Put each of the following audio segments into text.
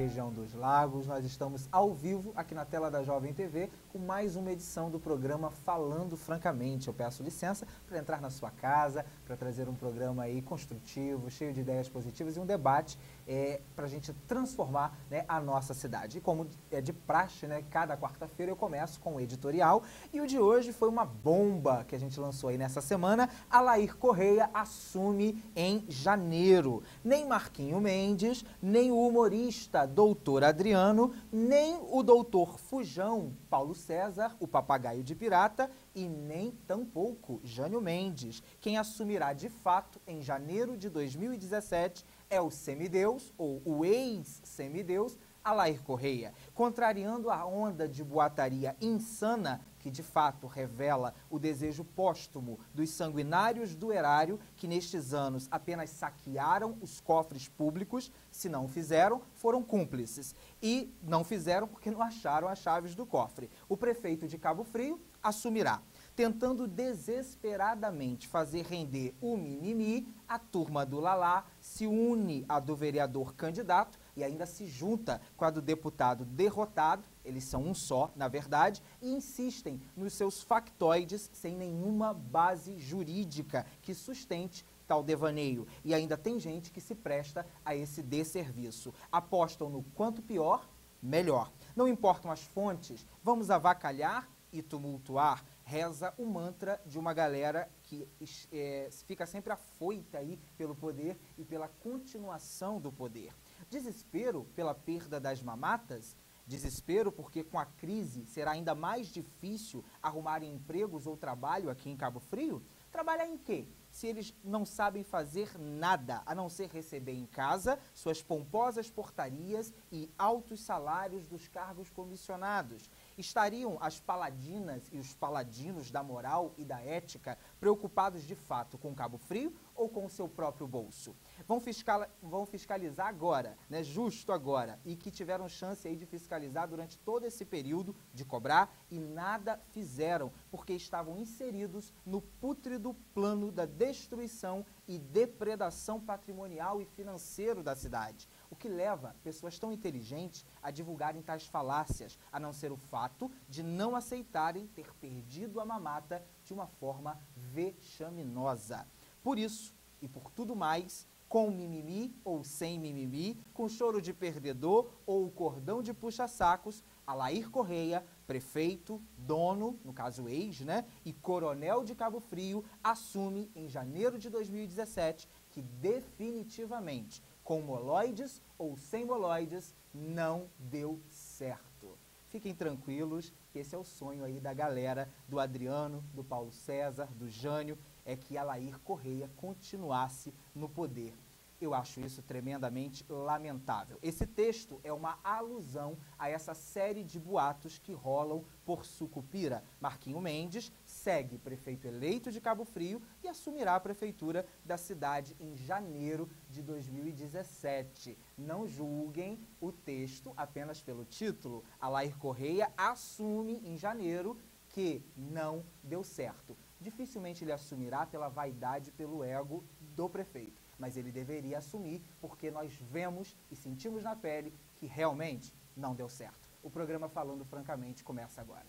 região dos Lagos. Nós estamos ao vivo aqui na tela da Jovem TV com mais uma edição do programa Falando Francamente. Eu peço licença para entrar na sua casa, para trazer um programa aí construtivo, cheio de ideias positivas e um debate para a gente transformar, né, a nossa cidade. E como é de praxe, né, cada quarta-feira eu começo com o editorial e o de hoje foi uma bomba que a gente lançou aí nessa semana. Alair Correia assume em janeiro. Nem Marquinho Mendes, nem o humorista Doutor Adriano, nem o Doutor Fujão Paulo César, o papagaio de pirata, e nem tampouco Jânio Mendes. Quem assumirá de fato em janeiro de 2017 é o semideus, ou o ex-semideus, Alair Correia, contrariando a onda de boataria insana que de fato revela o desejo póstumo dos sanguinários do erário que nestes anos apenas saquearam os cofres públicos. Se não fizeram, foram cúmplices. E não fizeram porque não acharam as chaves do cofre. O prefeito de Cabo Frio assumirá. Tentando desesperadamente fazer render o mimimi, a turma do Lalá se une à do vereador candidato e ainda se junta com a do deputado derrotado, eles são um só, na verdade, e insistem nos seus factoides sem nenhuma base jurídica que sustente tal devaneio. E ainda tem gente que se presta a esse desserviço. Apostam no quanto pior, melhor. Não importam as fontes, vamos avacalhar e tumultuar, reza o mantra de uma galera que fica sempre afoita aí pelo poder e pela continuação do poder. Desespero pela perda das mamatas? Desespero porque com a crise será ainda mais difícil arrumar empregos ou trabalho aqui em Cabo Frio? Trabalhar em quê? Se eles não sabem fazer nada, a não ser receber em casa suas pomposas portarias e altos salários dos cargos comissionados. Estariam as paladinas e os paladinos da moral e da ética preocupados de fato com Cabo Frio ou com o seu próprio bolso? Vão fiscalizar agora, né, justo agora, e que tiveram chance aí de fiscalizar durante todo esse período, de cobrar, e nada fizeram, porque estavam inseridos no pútrido plano da destruição e depredação patrimonial e financeiro da cidade. O que leva pessoas tão inteligentes a divulgarem tais falácias, a não ser o fato de não aceitarem ter perdido a mamata de uma forma vexaminosa. Por isso, e por tudo mais, com mimimi ou sem mimimi, com choro de perdedor ou cordão de puxa-sacos, Alair Correia, prefeito, dono, no caso ex, né, e coronel de Cabo Frio, assume em janeiro de 2017 que definitivamente, com moloides ou sem moloides, não deu certo. Fiquem tranquilos, que esse é o sonho aí da galera, do Adriano, do Paulo César, do Jânio, é que Alair Correia continuasse no poder. Eu acho isso tremendamente lamentável. Esse texto é uma alusão a essa série de boatos que rolam por Sucupira. Marquinho Mendes segue prefeito eleito de Cabo Frio e assumirá a prefeitura da cidade em janeiro de 2017. Não julguem o texto apenas pelo título. Alair Correia assume em janeiro que não deu certo. Dificilmente ele assumirá pela vaidade, pelo ego do prefeito. Mas ele deveria assumir porque nós vemos e sentimos na pele que realmente não deu certo. O programa Falando Francamente começa agora.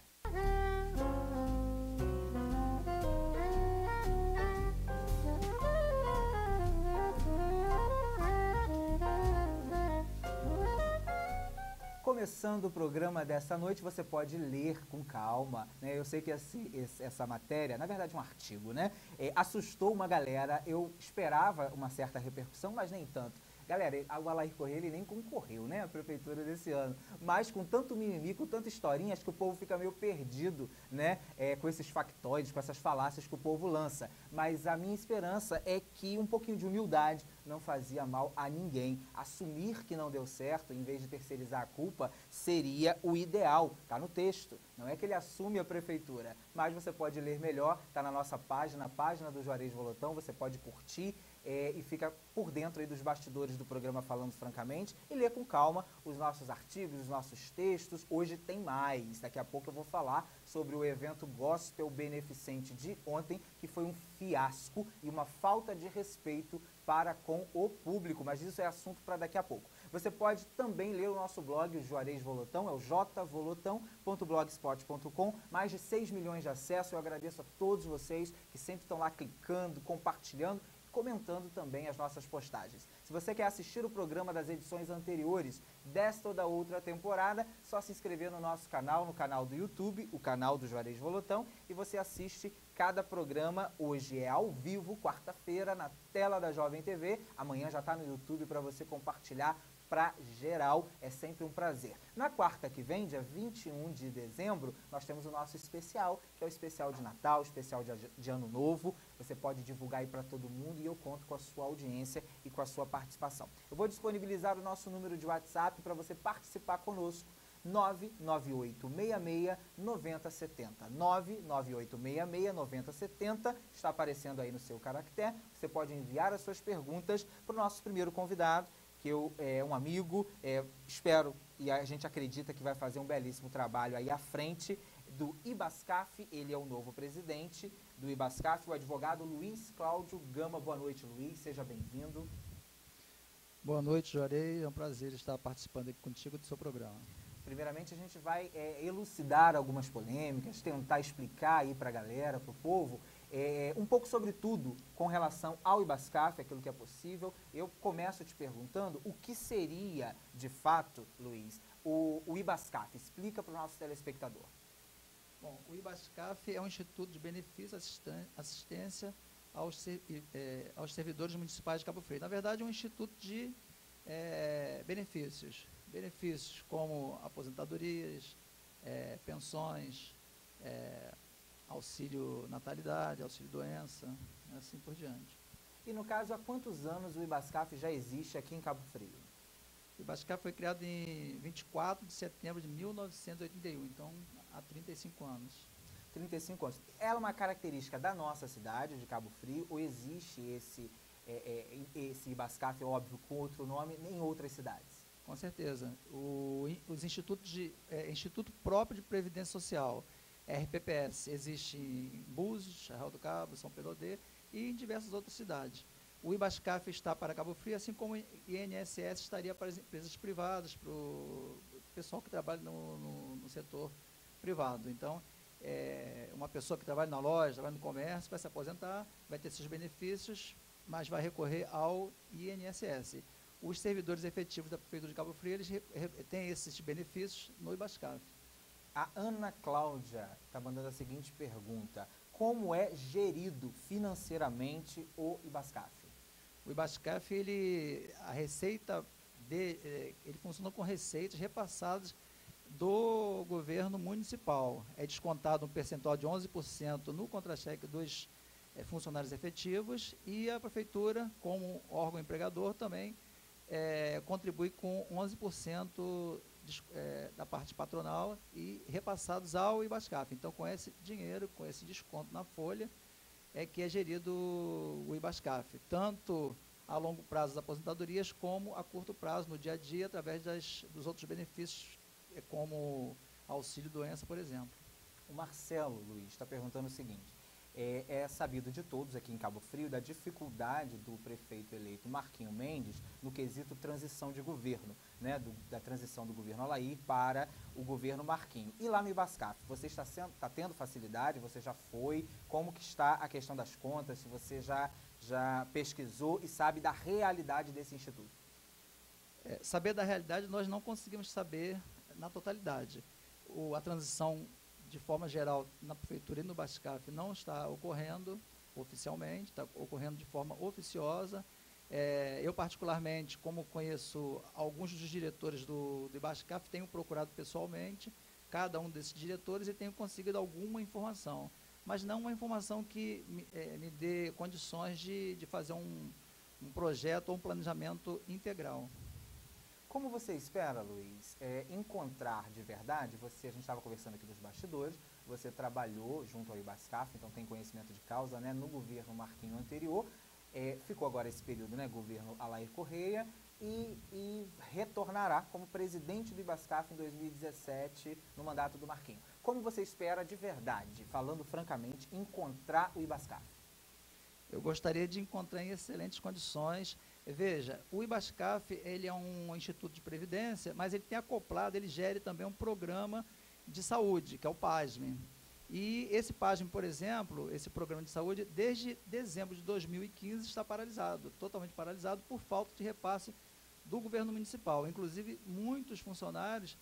Começando o programa dessa noite, você pode ler com calma, né? Eu sei que essa matéria, na verdade um artigo, né, assustou uma galera. Eu esperava uma certa repercussão, mas nem tanto. Galera, o Alair Correia ele nem concorreu, né, à prefeitura desse ano. Mas com tanto mimimi, com tanta historinha, acho que o povo fica meio perdido, né, com esses factoides, com essas falácias que o povo lança. Mas a minha esperança é que um pouquinho de humildade não fazia mal a ninguém. Assumir que não deu certo, em vez de terceirizar a culpa, seria o ideal. Está no texto. Não é que ele assume a prefeitura, mas você pode ler melhor, está na nossa página, a página do Juarez Volotão, você pode curtir e fica por dentro aí dos bastidores do programa Falando Francamente e lê com calma os nossos artigos, os nossos textos. Hoje tem mais. Daqui a pouco eu vou falar sobre o evento Gospel Beneficente de ontem, que foi um fiasco e uma falta de respeito para com o público, mas isso é assunto para daqui a pouco. Você pode também ler o nosso blog, o Juarez Volotão, é o jvolotão.blogspot.com, mais de 6 milhões de acessos. Eu agradeço a todos vocês que sempre estão lá clicando, compartilhando, comentando também as nossas postagens. Se você quer assistir o programa das edições anteriores desta ou da outra temporada, só se inscrever no nosso canal, no canal do YouTube, o canal do Juarez Volotão, e você assiste cada programa. Hoje é ao vivo, quarta-feira, na tela da Jovem TV. Amanhã já está no YouTube para você compartilhar para geral, é sempre um prazer. Na quarta que vem, dia 21 de dezembro, nós temos o nosso especial, que é o especial de Natal, especial de Ano Novo. Você pode divulgar aí para todo mundo e eu conto com a sua audiência e com a sua participação. Eu vou disponibilizar o nosso número de WhatsApp para você participar conosco, 99866-9070. 99866-9070, está aparecendo aí no seu caractere. Você pode enviar as suas perguntas para o nosso primeiro convidado, que é um amigo, espero e a gente acredita que vai fazer um belíssimo trabalho aí à frente do IBASCAF. Ele é o novo presidente do IBASCAF, o advogado Luiz Cláudio Gama. Boa noite, Luiz, seja bem-vindo. Boa noite, Juarez, é um prazer estar participando aqui contigo do seu programa. Primeiramente, a gente vai elucidar algumas polêmicas, tentar explicar aí para a galera, para o povo, um pouco sobre tudo com relação ao IBASCAF, aquilo que é possível. Eu começo te perguntando o que seria, de fato, Luiz, o IBASCAF. Explica para o nosso telespectador. Bom, o IBASCAF é um instituto de benefício e assistência aos servidores municipais de Cabo Frio. Na verdade, é um instituto de benefícios como aposentadorias, pensões, auxílio natalidade, auxílio doença, assim por diante. E no caso, há quantos anos o IBASCAF já existe aqui em Cabo Frio? O IBASCAF foi criado em 24 de setembro de 1981, então há 35 anos. 35 anos. É uma característica da nossa cidade, de Cabo Frio, ou existe esse IBASCAF, óbvio, com outro nome, em outras cidades? Com certeza. Os institutos Instituto próprio de Previdência Social, RPPS, existe em Búzios, Arraial do Cabo, São Pedro e em diversas outras cidades. O IBASCAF está para Cabo Frio, assim como o INSS estaria para as empresas privadas, para o pessoal que trabalha no setor privado. Então, uma pessoa que trabalha na loja, trabalha no comércio, vai se aposentar, vai ter seus benefícios, mas vai recorrer ao INSS. Os servidores efetivos da Prefeitura de Cabo Frio, eles têm esses benefícios no IBASCAF. A Ana Cláudia está mandando a seguinte pergunta: como é gerido financeiramente o IBASCAF? O IBASCAF, ele funciona com receitas repassadas do governo municipal. É descontado um percentual de 11% no contra-cheque dos funcionários efetivos e a Prefeitura, como órgão empregador, também contribui com 11% da parte patronal e repassados ao IBASCAF. Então, com esse dinheiro, com esse desconto na folha, é que é gerido o IBASCAF, tanto a longo prazo das aposentadorias, como a curto prazo, no dia a dia, através dos outros benefícios, como auxílio doença, por exemplo. O Marcelo Luiz está perguntando o seguinte: é sabido de todos aqui em Cabo Frio da dificuldade do prefeito eleito Marquinho Mendes no quesito transição de governo, né, da transição do governo Alair para o governo Marquinho. E lá no IBASCAF, você está tendo facilidade? Você já foi? Como que está a questão das contas? Se você já pesquisou e sabe da realidade desse instituto? Saber da realidade nós não conseguimos saber na totalidade. A transição, de forma geral, na Prefeitura e no IBASCAF não está ocorrendo oficialmente, está ocorrendo de forma oficiosa. Eu, particularmente, como conheço alguns dos diretores do IBASCAF, tenho procurado pessoalmente cada um desses diretores e tenho conseguido alguma informação, mas não uma informação que me dê condições de fazer um projeto ou um planejamento integral. Como você espera, Luiz, encontrar de verdade? A gente estava conversando aqui dos bastidores, você trabalhou junto ao IBASCAF, então tem conhecimento de causa, né, no governo Marquinho anterior, ficou agora esse período, né, governo Alair Correia, e retornará como presidente do IBASCAF em 2017, no mandato do Marquinho. Como você espera de verdade, falando francamente, encontrar o IBASCAF? Eu gostaria de encontrar em excelentes condições, Veja, o IBASCAF, ele é um instituto de previdência, mas ele tem acoplado, ele gere também um programa de saúde, que é o PASME. E esse PASME, por exemplo, esse programa de saúde, desde dezembro de 2015 está paralisado, totalmente paralisado por falta de repasse do governo municipal. Inclusive, muitos funcionários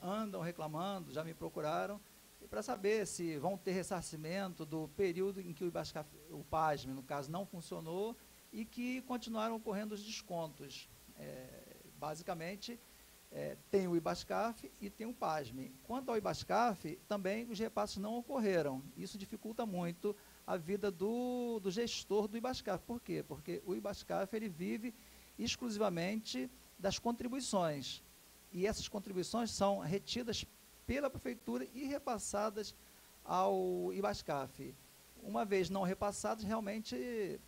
andam reclamando, já me procuraram, para saber se vão ter ressarcimento do período em que o PASME, no caso, não funcionou e que continuaram ocorrendo os descontos. Basicamente, tem o IBASCAF e tem o PASME. Quanto ao IBASCAF, também os repasses não ocorreram. Isso dificulta muito a vida do gestor do IBASCAF. Por quê? Porque o IBASCAF ele vive exclusivamente das contribuições. E essas contribuições são retidas pela prefeitura e repassadas ao IBASCAF. Uma vez não repassadas, realmente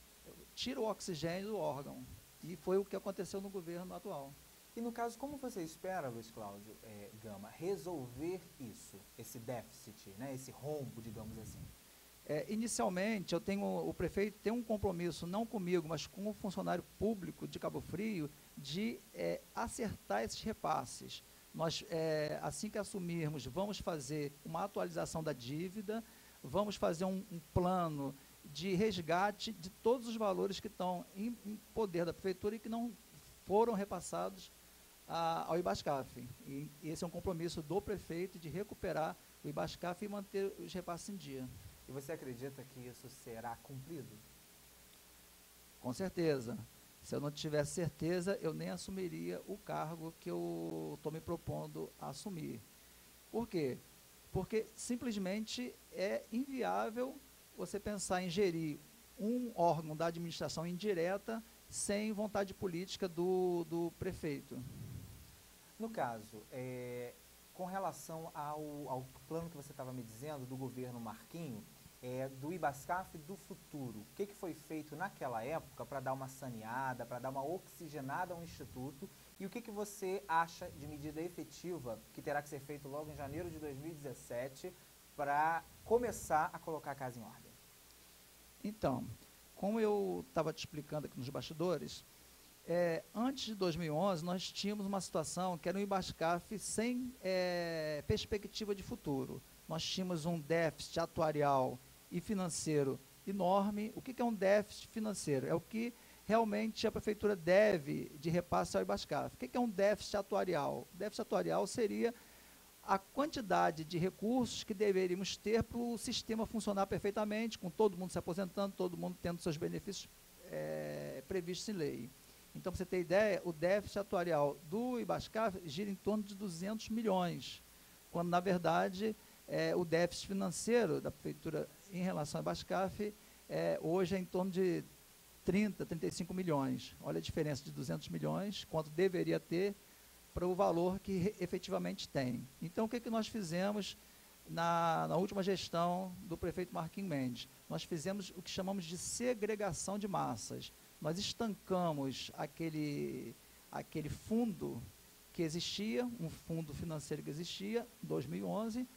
tira o oxigênio do órgão. E foi o que aconteceu no governo atual. E no caso, como você espera, Luiz Cláudio Gama, resolver isso, esse déficit, né, esse rombo, digamos assim? Inicialmente, o prefeito tem um compromisso, não comigo, mas com o funcionário público de Cabo Frio, de acertar esses repasses. Nós, assim que assumirmos, vamos fazer uma atualização da dívida, vamos fazer um plano de resgate de todos os valores que estão em poder da prefeitura e que não foram repassados ao IBASCAF. E esse é um compromisso do prefeito de recuperar o IBASCAF e manter os repasses em dia. E você acredita que isso será cumprido? Com certeza. Se eu não tivesse certeza, eu nem assumiria o cargo que eu estou me propondo a assumir. Por quê? Porque simplesmente é inviável você pensar em gerir um órgão da administração indireta sem vontade política do prefeito. No caso, com relação ao plano que você estava me dizendo, do governo Marquinho, do IBASCAF do futuro, o que foi feito naquela época para dar uma saneada, para dar uma oxigenada ao Instituto, e o que você acha de medida efetiva que terá que ser feito logo em janeiro de 2017 para começar a colocar a casa em ordem? Então, como eu estava te explicando aqui nos bastidores, antes de 2011 nós tínhamos uma situação que era um IBASCAF sem perspectiva de futuro. Nós tínhamos um déficit atuarial e financeiro enorme. O que é um déficit financeiro? É o que realmente a prefeitura deve de repasse ao IBASCAF. O que é um déficit atuarial? O déficit atuarial seria a quantidade de recursos que deveríamos ter para o sistema funcionar perfeitamente, com todo mundo se aposentando, todo mundo tendo seus benefícios previstos em lei. Então, para você ter ideia, o déficit atuarial do IBASCAF gira em torno de 200 milhões, quando, na verdade, o déficit financeiro da prefeitura em relação ao IBASCAF hoje é em torno de 30, 35 milhões. Olha a diferença de 200 milhões, quanto deveria ter para o valor que efetivamente tem. Então, o que nós fizemos na última gestão do prefeito Marquinhos Mendes? Nós fizemos o que chamamos de segregação de massas. Nós estancamos aquele fundo que existia, um fundo financeiro que existia em 2011,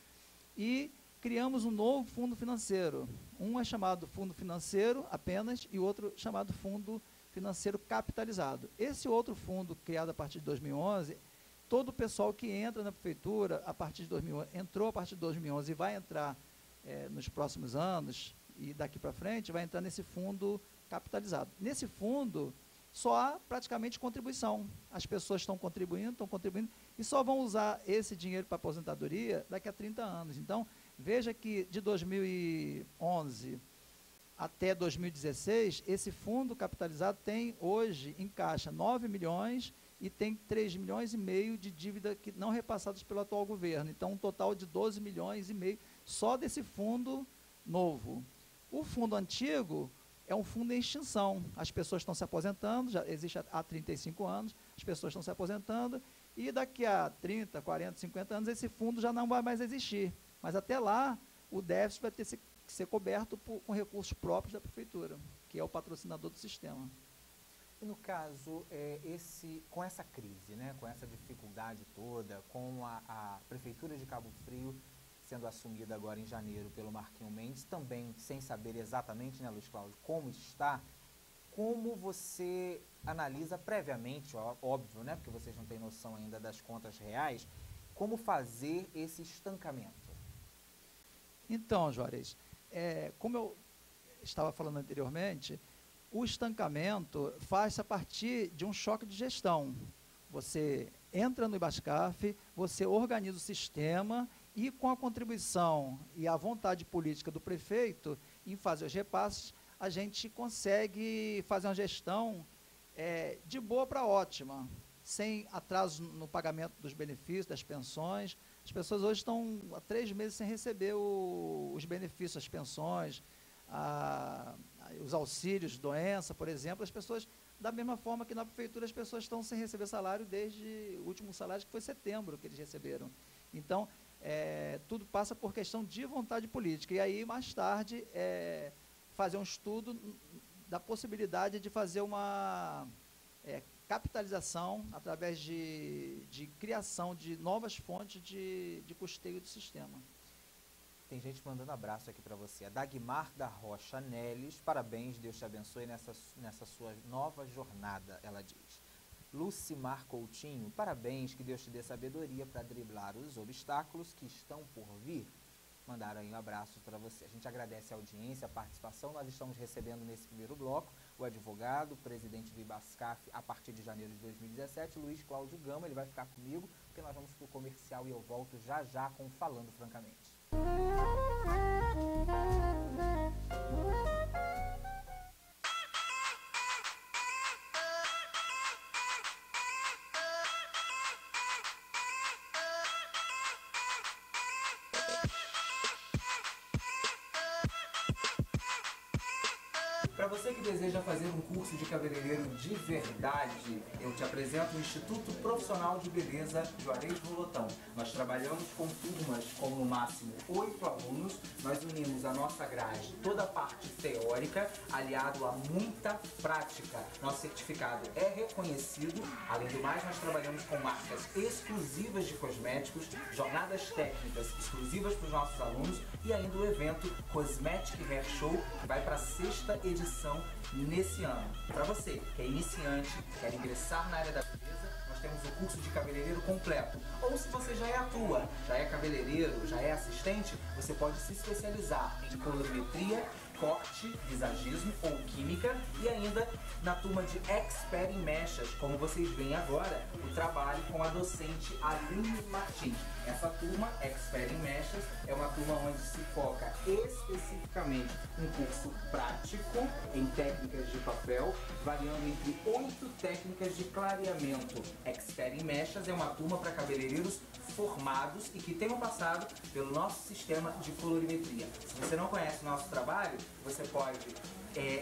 e criamos um novo fundo financeiro. Um é chamado fundo financeiro apenas e o outro chamado fundo financeiro capitalizado. Esse outro fundo, criado a partir de 2011, todo o pessoal que entra na prefeitura a partir de 2011, entrou a partir de 2011 e vai entrar nos próximos anos e daqui para frente, vai entrar nesse fundo capitalizado. Nesse fundo, só há praticamente contribuição. As pessoas estão contribuindo e só vão usar esse dinheiro para aposentadoria daqui a 30 anos. Então, veja que de 2011 até 2016, esse fundo capitalizado tem hoje em caixa 9 milhões e tem 3 milhões e meio de dívida que não repassados pelo atual governo. Então, um total de 12 milhões e meio só desse fundo novo. O fundo antigo é um fundo em extinção. As pessoas estão se aposentando, já existe há 35 anos, as pessoas estão se aposentando, e daqui a 30, 40, 50 anos, esse fundo já não vai mais existir. Mas até lá, o déficit vai ter que ser coberto com recursos próprios da prefeitura, que é o patrocinador do sistema. E no caso, com essa crise, né, com essa dificuldade toda, com a Prefeitura de Cabo Frio sendo assumida agora em janeiro pelo Marquinhos Mendes, também sem saber exatamente, né, Luiz Cláudio, como está, como você analisa previamente, óbvio, né, porque vocês não têm noção ainda das contas reais, como fazer esse estancamento? Então, Juarez, como eu estava falando anteriormente, o estancamento faz-se a partir de um choque de gestão. Você entra no IBASCAF, você organiza o sistema e, com a contribuição e a vontade política do prefeito em fazer os repasses, a gente consegue fazer uma gestão de boa para ótima, sem atraso no pagamento dos benefícios, das pensões. As pessoas hoje estão há 3 meses sem receber os benefícios, as pensões, os auxílios, doença, por exemplo. As pessoas, da mesma forma que na prefeitura, as pessoas estão sem receber salário desde o último salário, que foi setembro que eles receberam. Então, tudo passa por questão de vontade política. E aí, mais tarde, fazer um estudo da possibilidade de fazer uma capitalização através de criação de novas fontes de custeio do sistema. Tem gente mandando abraço aqui para você. A Dagmar da Rocha Neles, parabéns, Deus te abençoe nessa sua nova jornada, ela diz. Lucimar Coutinho, parabéns, que Deus te dê sabedoria para driblar os obstáculos que estão por vir. Mandaram aí um abraço para você. A gente agradece a audiência, a participação. Nós estamos recebendo nesse primeiro bloco o advogado, presidente do IBASCAF a partir de janeiro de 2017, Luiz Cláudio Gama. Ele vai ficar comigo, porque nós vamos para o comercial e eu volto já já com Falando Francamente. Para você que deseja fazer um curso de cabeleireiro de verdade, eu te apresento o Instituto Profissional de Beleza Juarez Volotão. Nós trabalhamos com turmas com no máximo 8 alunos. Nós unimos a nossa grade, toda a parte teórica, aliado a muita prática. Nosso certificado é reconhecido. Além do mais, nós trabalhamos com marcas exclusivas de cosméticos, jornadas técnicas exclusivas para os nossos alunos e ainda o evento Cosmetic Hair Show, que vai para a 6ª edição nesse ano. Para você que é iniciante, quer ingressar na área da beleza, nós temos o curso de cabeleireiro completo. Ou se você já atua, já é cabeleireiro, já é assistente, você pode se especializar em colorimetria, corte, visagismo ou química e ainda na turma de Expert em Mechas, como vocês veem agora, o trabalho com a docente Aline Martins. Essa turma, Expert em Mechas, é uma turma onde se foca especificamente um curso prático em técnicas de papel, variando entre 8 técnicas de clareamento. Expert em Mechas é uma turma para cabeleireiros formados e que tenham passado pelo nosso sistema de colorimetria. Se você não conhece o nosso trabalho, você pode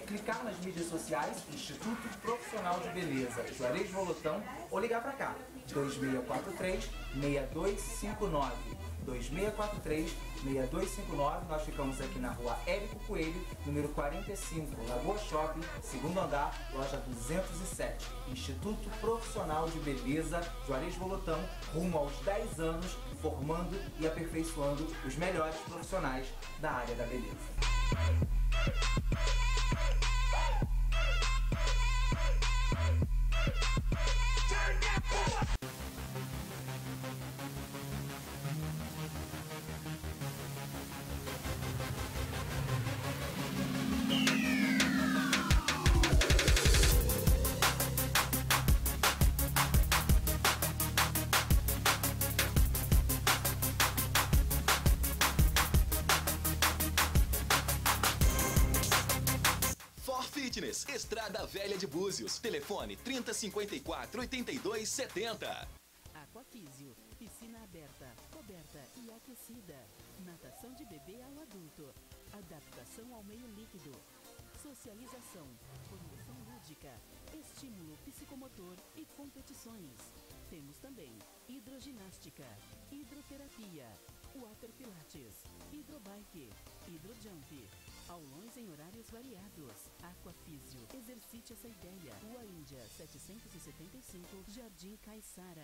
clicar nas mídias sociais, Instituto Profissional de Beleza Juarez Volotão, ou ligar para cá, 2643-6259. 2643-6259. Nós ficamos aqui na rua Érico Coelho, número 45, Lagoa Shopping, 2º andar, loja 207. Instituto Profissional de Beleza Juarez Volotão, rumo aos 10 anos, formando e aperfeiçoando os melhores profissionais da área da beleza. Fitness, Estrada Velha de Búzios. Telefone 3054-8270. Aquafísio, piscina aberta, coberta e aquecida. Natação de bebê ao adulto. Adaptação ao meio líquido. Socialização, formação lúdica, estímulo psicomotor e competições. Temos também hidroginástica, hidroterapia, water pilates, hidrobike, hidrojump. Aulões em horários variados. Aquafísio. Exercite essa ideia. Rua Índia, 775, Jardim Caiçara.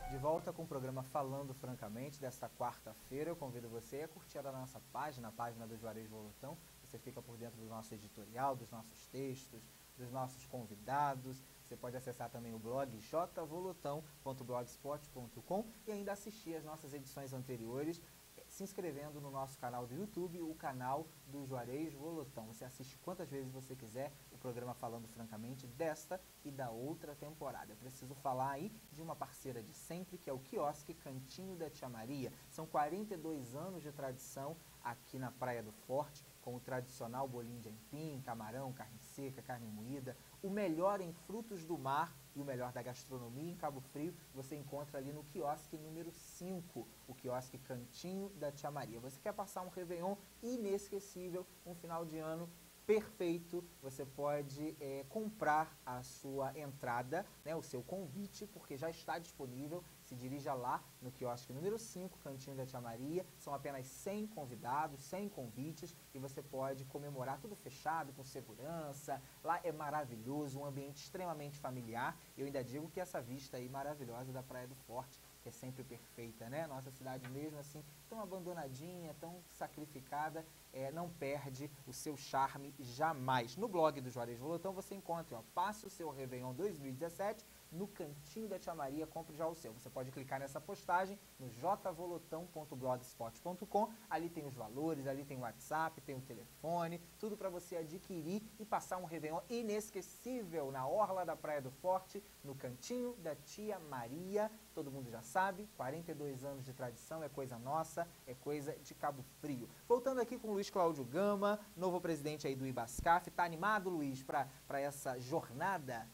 De volta com o programa Falando Francamente, desta quarta-feira. Eu convido você a curtir a nossa página, a página do Juarez Volotão. Você fica por dentro do nosso editorial, dos nossos textos, dos nossos convidados. Você pode acessar também o blog jvolotão.blogspot.com e ainda assistir as nossas edições anteriores, se inscrevendo no nosso canal do YouTube, o canal do Juarez Volotão. Você assiste quantas vezes você quiser o programa Falando Francamente desta e da outra temporada. Eu preciso falar aí de uma parceira de sempre, que é o Quiosque Cantinho da Tia Maria. São 42 anos de tradição aqui na Praia do Forte, com o tradicional bolinho de aipim, camarão, carne seca, carne moída, o melhor em frutos do mar e o melhor da gastronomia em Cabo Frio, você encontra ali no quiosque número 5, o quiosque Cantinho da Tia Maria. Você quer passar um Réveillon inesquecível, um final de ano perfeito, você pode comprar a sua entrada, né, o seu convite, porque já está disponível. Se dirija lá no quiosque número 5, Cantinho da Tia Maria. São apenas 100 convidados, 100 convites, e você pode comemorar tudo fechado, com segurança. Lá é maravilhoso, um ambiente extremamente familiar. Eu ainda digo que essa vista aí maravilhosa da Praia do Forte, que é sempre perfeita, né? Nossa cidade mesmo assim, tão abandonadinha, tão sacrificada, não perde o seu charme jamais. No blog do Juarez Volotão você encontra, passe o seu Réveillon 2017 no Cantinho da Tia Maria, compre já o seu. Você pode clicar nessa postagem no jvolotão.blogspot.com, ali tem os valores, ali tem o WhatsApp, tem o telefone, tudo para você adquirir e passar um Réveillon inesquecível na orla da Praia do Forte, no Cantinho da Tia Maria. Todo mundo já sabe, 42 anos de tradição, é coisa nossa, é coisa de Cabo Frio. Voltando aqui com o Luiz Cláudio Gama, novo presidente aí do Ibascaf. Tá animado, Luiz, para essa jornada?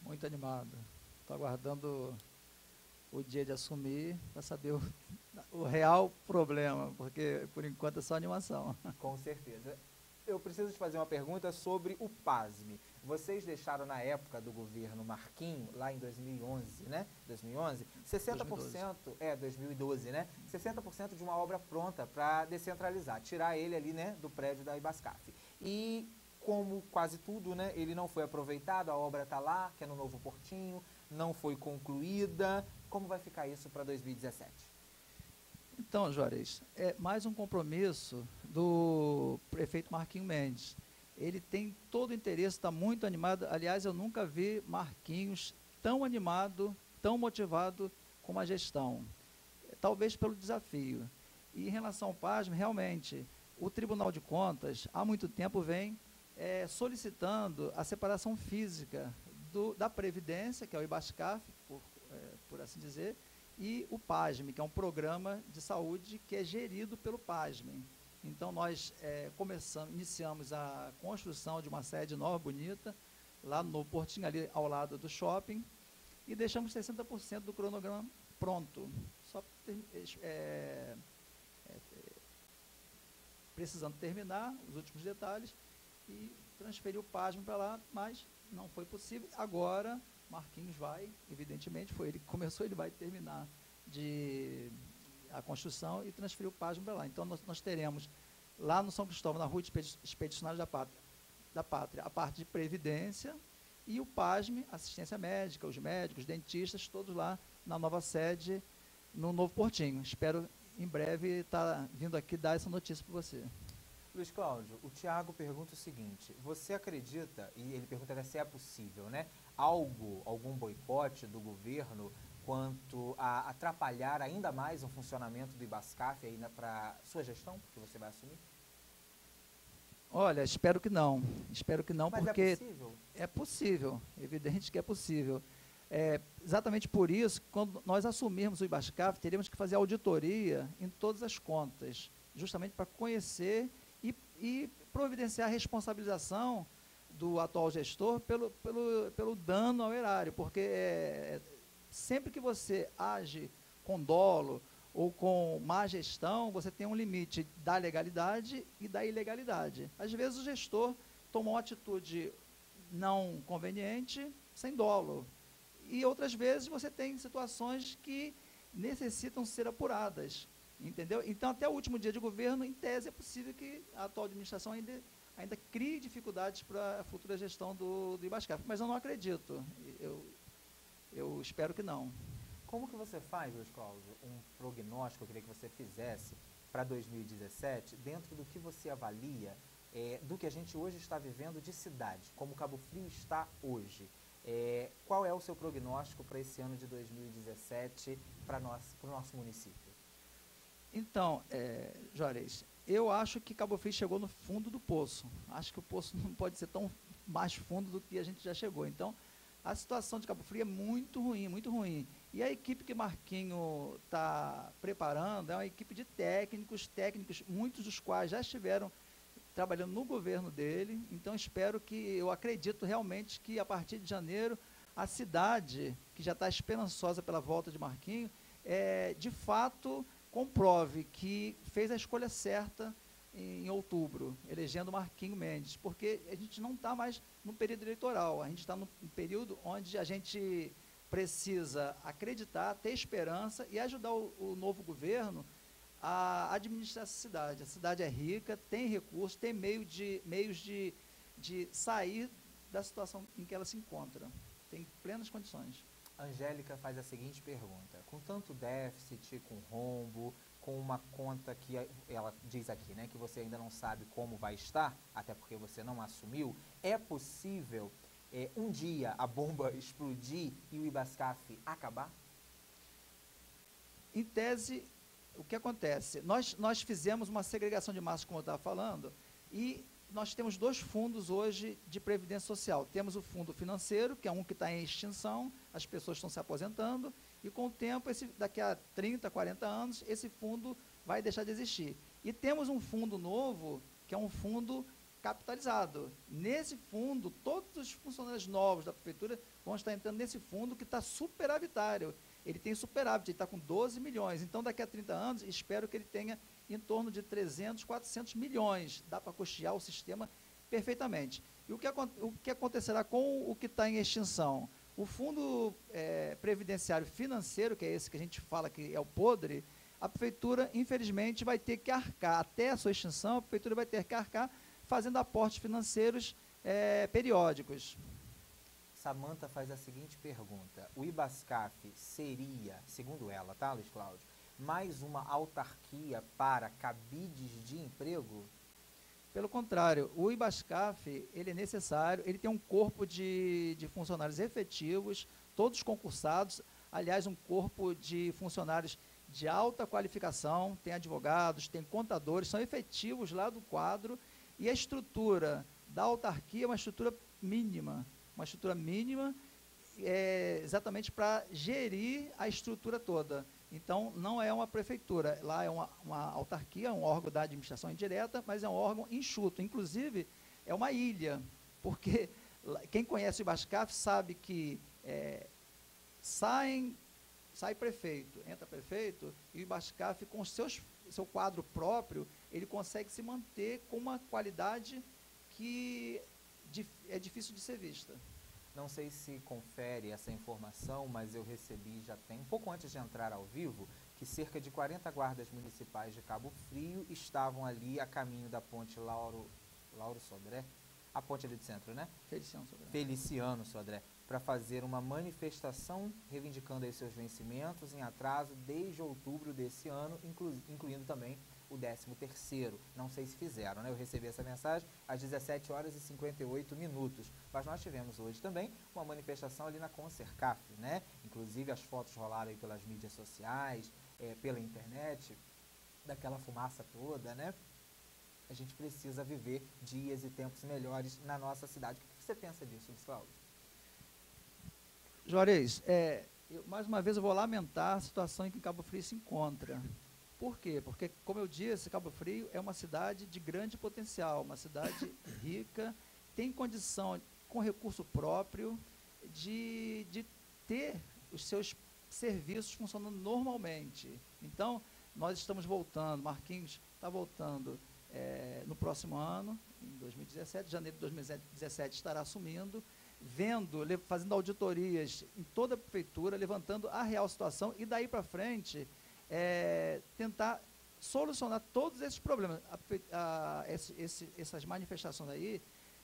Muito animado. Estou aguardando o dia de assumir para saber o real problema, porque por enquanto é só animação. Com certeza. Eu preciso te fazer uma pergunta sobre o PASME. Vocês deixaram na época do governo Marquinho, lá em 2011, né? 2011, 60%, 2012, né? 60% de uma obra pronta para descentralizar, tirar ele ali, né, do prédio da Ibascaf. E como quase tudo, né, ele não foi aproveitado, a obra está lá, que é no Novo Portinho, não foi concluída. Como vai ficar isso para 2017? Então, Juarez, é mais um compromisso do prefeito Marquinho Mendes. Ele tem todo o interesse, está muito animado. Aliás, eu nunca vi Marquinhos tão animado, tão motivado com a gestão. Talvez pelo desafio. E em relação ao PASME, realmente, o Tribunal de Contas, há muito tempo, vem solicitando a separação física da Previdência, que é o Ibascaf, por assim dizer, e o PASME, que é um programa de saúde que é gerido pelo PASME. Então, nós iniciamos a construção de uma sede nova, bonita, lá no Portinho, ali ao lado do shopping, e deixamos 60% do cronograma pronto. Só precisando terminar os últimos detalhes e transferir o PASME para lá, mas não foi possível. Agora, Marquinhos vai, evidentemente, foi ele que começou, ele vai terminar a construção e transferir o PASME para lá. Então, nós teremos lá no São Cristóvão, na Rua Expedicionária da Pátria, a parte de Previdência e o PASME, assistência médica, os médicos, dentistas, todos lá na nova sede, no Novo Portinho. Espero, em breve, estar vindo aqui dar essa notícia para você. Luiz Cláudio, o Tiago pergunta o seguinte: você acredita, e ele pergunta até se é possível, né, algum boicote do governo quanto a atrapalhar ainda mais o funcionamento do Ibascaf aí para sua gestão, que você vai assumir? Olha, espero que não. Espero que não, mas porque é possível? É possível, evidente que é possível. Exatamente por isso, quando nós assumirmos o Ibascaf, teríamos que fazer auditoria em todas as contas, justamente para conhecer e providenciar a responsabilização do atual gestor pelo dano ao erário, porque sempre que você age com dolo ou com má gestão, você tem um limite da legalidade e da ilegalidade. Às vezes o gestor toma uma atitude não conveniente, sem dolo. E outras vezes você tem situações que necessitam ser apuradas, entendeu? Então, até o último dia de governo, em tese, é possível que a atual administração ainda crie dificuldades para a futura gestão do Ibascaf. Mas eu não acredito. Eu espero que não. Como que você faz, Luiz Cláudio, um prognóstico, eu queria que você fizesse para 2017, dentro do que você avalia do que a gente hoje está vivendo de cidade, como Cabo Frio está hoje. Qual é o seu prognóstico para esse ano de 2017 para o nosso município? Então, Juarez, eu acho que Cabo Frio chegou no fundo do poço. Acho que o poço não pode ser tão mais fundo do que a gente já chegou. Então, a situação de Cabo Frio é muito ruim, muito ruim. E a equipe que Marquinho está preparando é uma equipe de técnicos, muitos dos quais já estiveram trabalhando no governo dele. Então, eu acredito realmente que a partir de janeiro, a cidade, que já está esperançosa pela volta de Marquinho, de fato comprove que fez a escolha certa em outubro, elegendo Marquinho Mendes, porque a gente não está mais no período eleitoral, a gente está no período onde a gente precisa acreditar, ter esperança e ajudar o novo governo a administrar essa cidade. A cidade é rica, tem recursos, tem meios de sair da situação em que ela se encontra, tem plenas condições. Angélica faz a seguinte pergunta: com tanto déficit, com rombo, com uma conta que ela diz aqui, né, que você ainda não sabe como vai estar, até porque você não assumiu, é possível um dia a bomba explodir e o Ibascaf acabar? Em tese, o que acontece? Nós fizemos uma segregação de massas, como eu estava falando, e nós temos dois fundos hoje de previdência social. Temos o fundo financeiro, que é um que está em extinção, as pessoas estão se aposentando, e com o tempo, daqui a 30, 40 anos, esse fundo vai deixar de existir. E temos um fundo novo, que é um fundo capitalizado. Nesse fundo, todos os funcionários novos da prefeitura vão estar entrando nesse fundo que está superavitário. Ele tem superávit, ele está com 12 milhões. Então, daqui a 30 anos, espero que ele tenha em torno de 300, 400 milhões. Dá para custear o sistema perfeitamente. E o que acontecerá com o que está em extinção? O Fundo Previdenciário Financeiro, que é esse que a gente fala que é o podre, a prefeitura, infelizmente, vai ter que arcar, até a sua extinção, a prefeitura vai ter que arcar fazendo aportes financeiros periódicos. Samanta faz a seguinte pergunta: o Ibascaf seria, segundo ela, tá, Luiz Cláudio, mais uma autarquia para cabides de emprego? Pelo contrário, o Ibascaf, ele é necessário, ele tem um corpo de funcionários efetivos, todos concursados, aliás, um corpo de funcionários de alta qualificação, tem advogados, tem contadores, são efetivos lá do quadro, e a estrutura da autarquia é uma estrutura mínima, exatamente para gerir a estrutura toda. Então, não é uma prefeitura, lá é uma autarquia, um órgão da administração indireta, mas é um órgão enxuto. Inclusive, é uma ilha, porque quem conhece o Ibascaf sabe que sai prefeito, entra prefeito, e o Ibascaf, com seu quadro próprio, ele consegue se manter com uma qualidade que é difícil de ser vista. Não sei se confere essa informação, mas eu recebi já tem, um pouco antes de entrar ao vivo, que cerca de 40 guardas municipais de Cabo Frio estavam ali a caminho da ponte Lauro Sodré, a ponte ali do centro, né? Feliciano Sodré, para fazer uma manifestação reivindicando aí seus vencimentos em atraso desde outubro desse ano, incluindo também o 13º. Não sei se fizeram, né? Eu recebi essa mensagem às 17 horas e 58 minutos. Mas nós tivemos hoje também uma manifestação ali na Concercaf, né? Inclusive as fotos rolaram aí pelas mídias sociais, pela internet, daquela fumaça toda, né? A gente precisa viver dias e tempos melhores na nossa cidade. O que você pensa disso, Luiz Cláudio? Juarez, mais uma vez eu vou lamentar a situação em que Cabo Frio se encontra. Por quê? Porque, como eu disse, Cabo Frio é uma cidade de grande potencial, uma cidade rica, tem condição, com recurso próprio, de ter os seus serviços funcionando normalmente. Então, nós estamos voltando, Marquinhos está voltando no próximo ano, em 2017, janeiro de 2017 estará assumindo, fazendo auditorias em toda a prefeitura, levantando a real situação, e daí para frente tentar solucionar todos esses problemas. Essas manifestações aí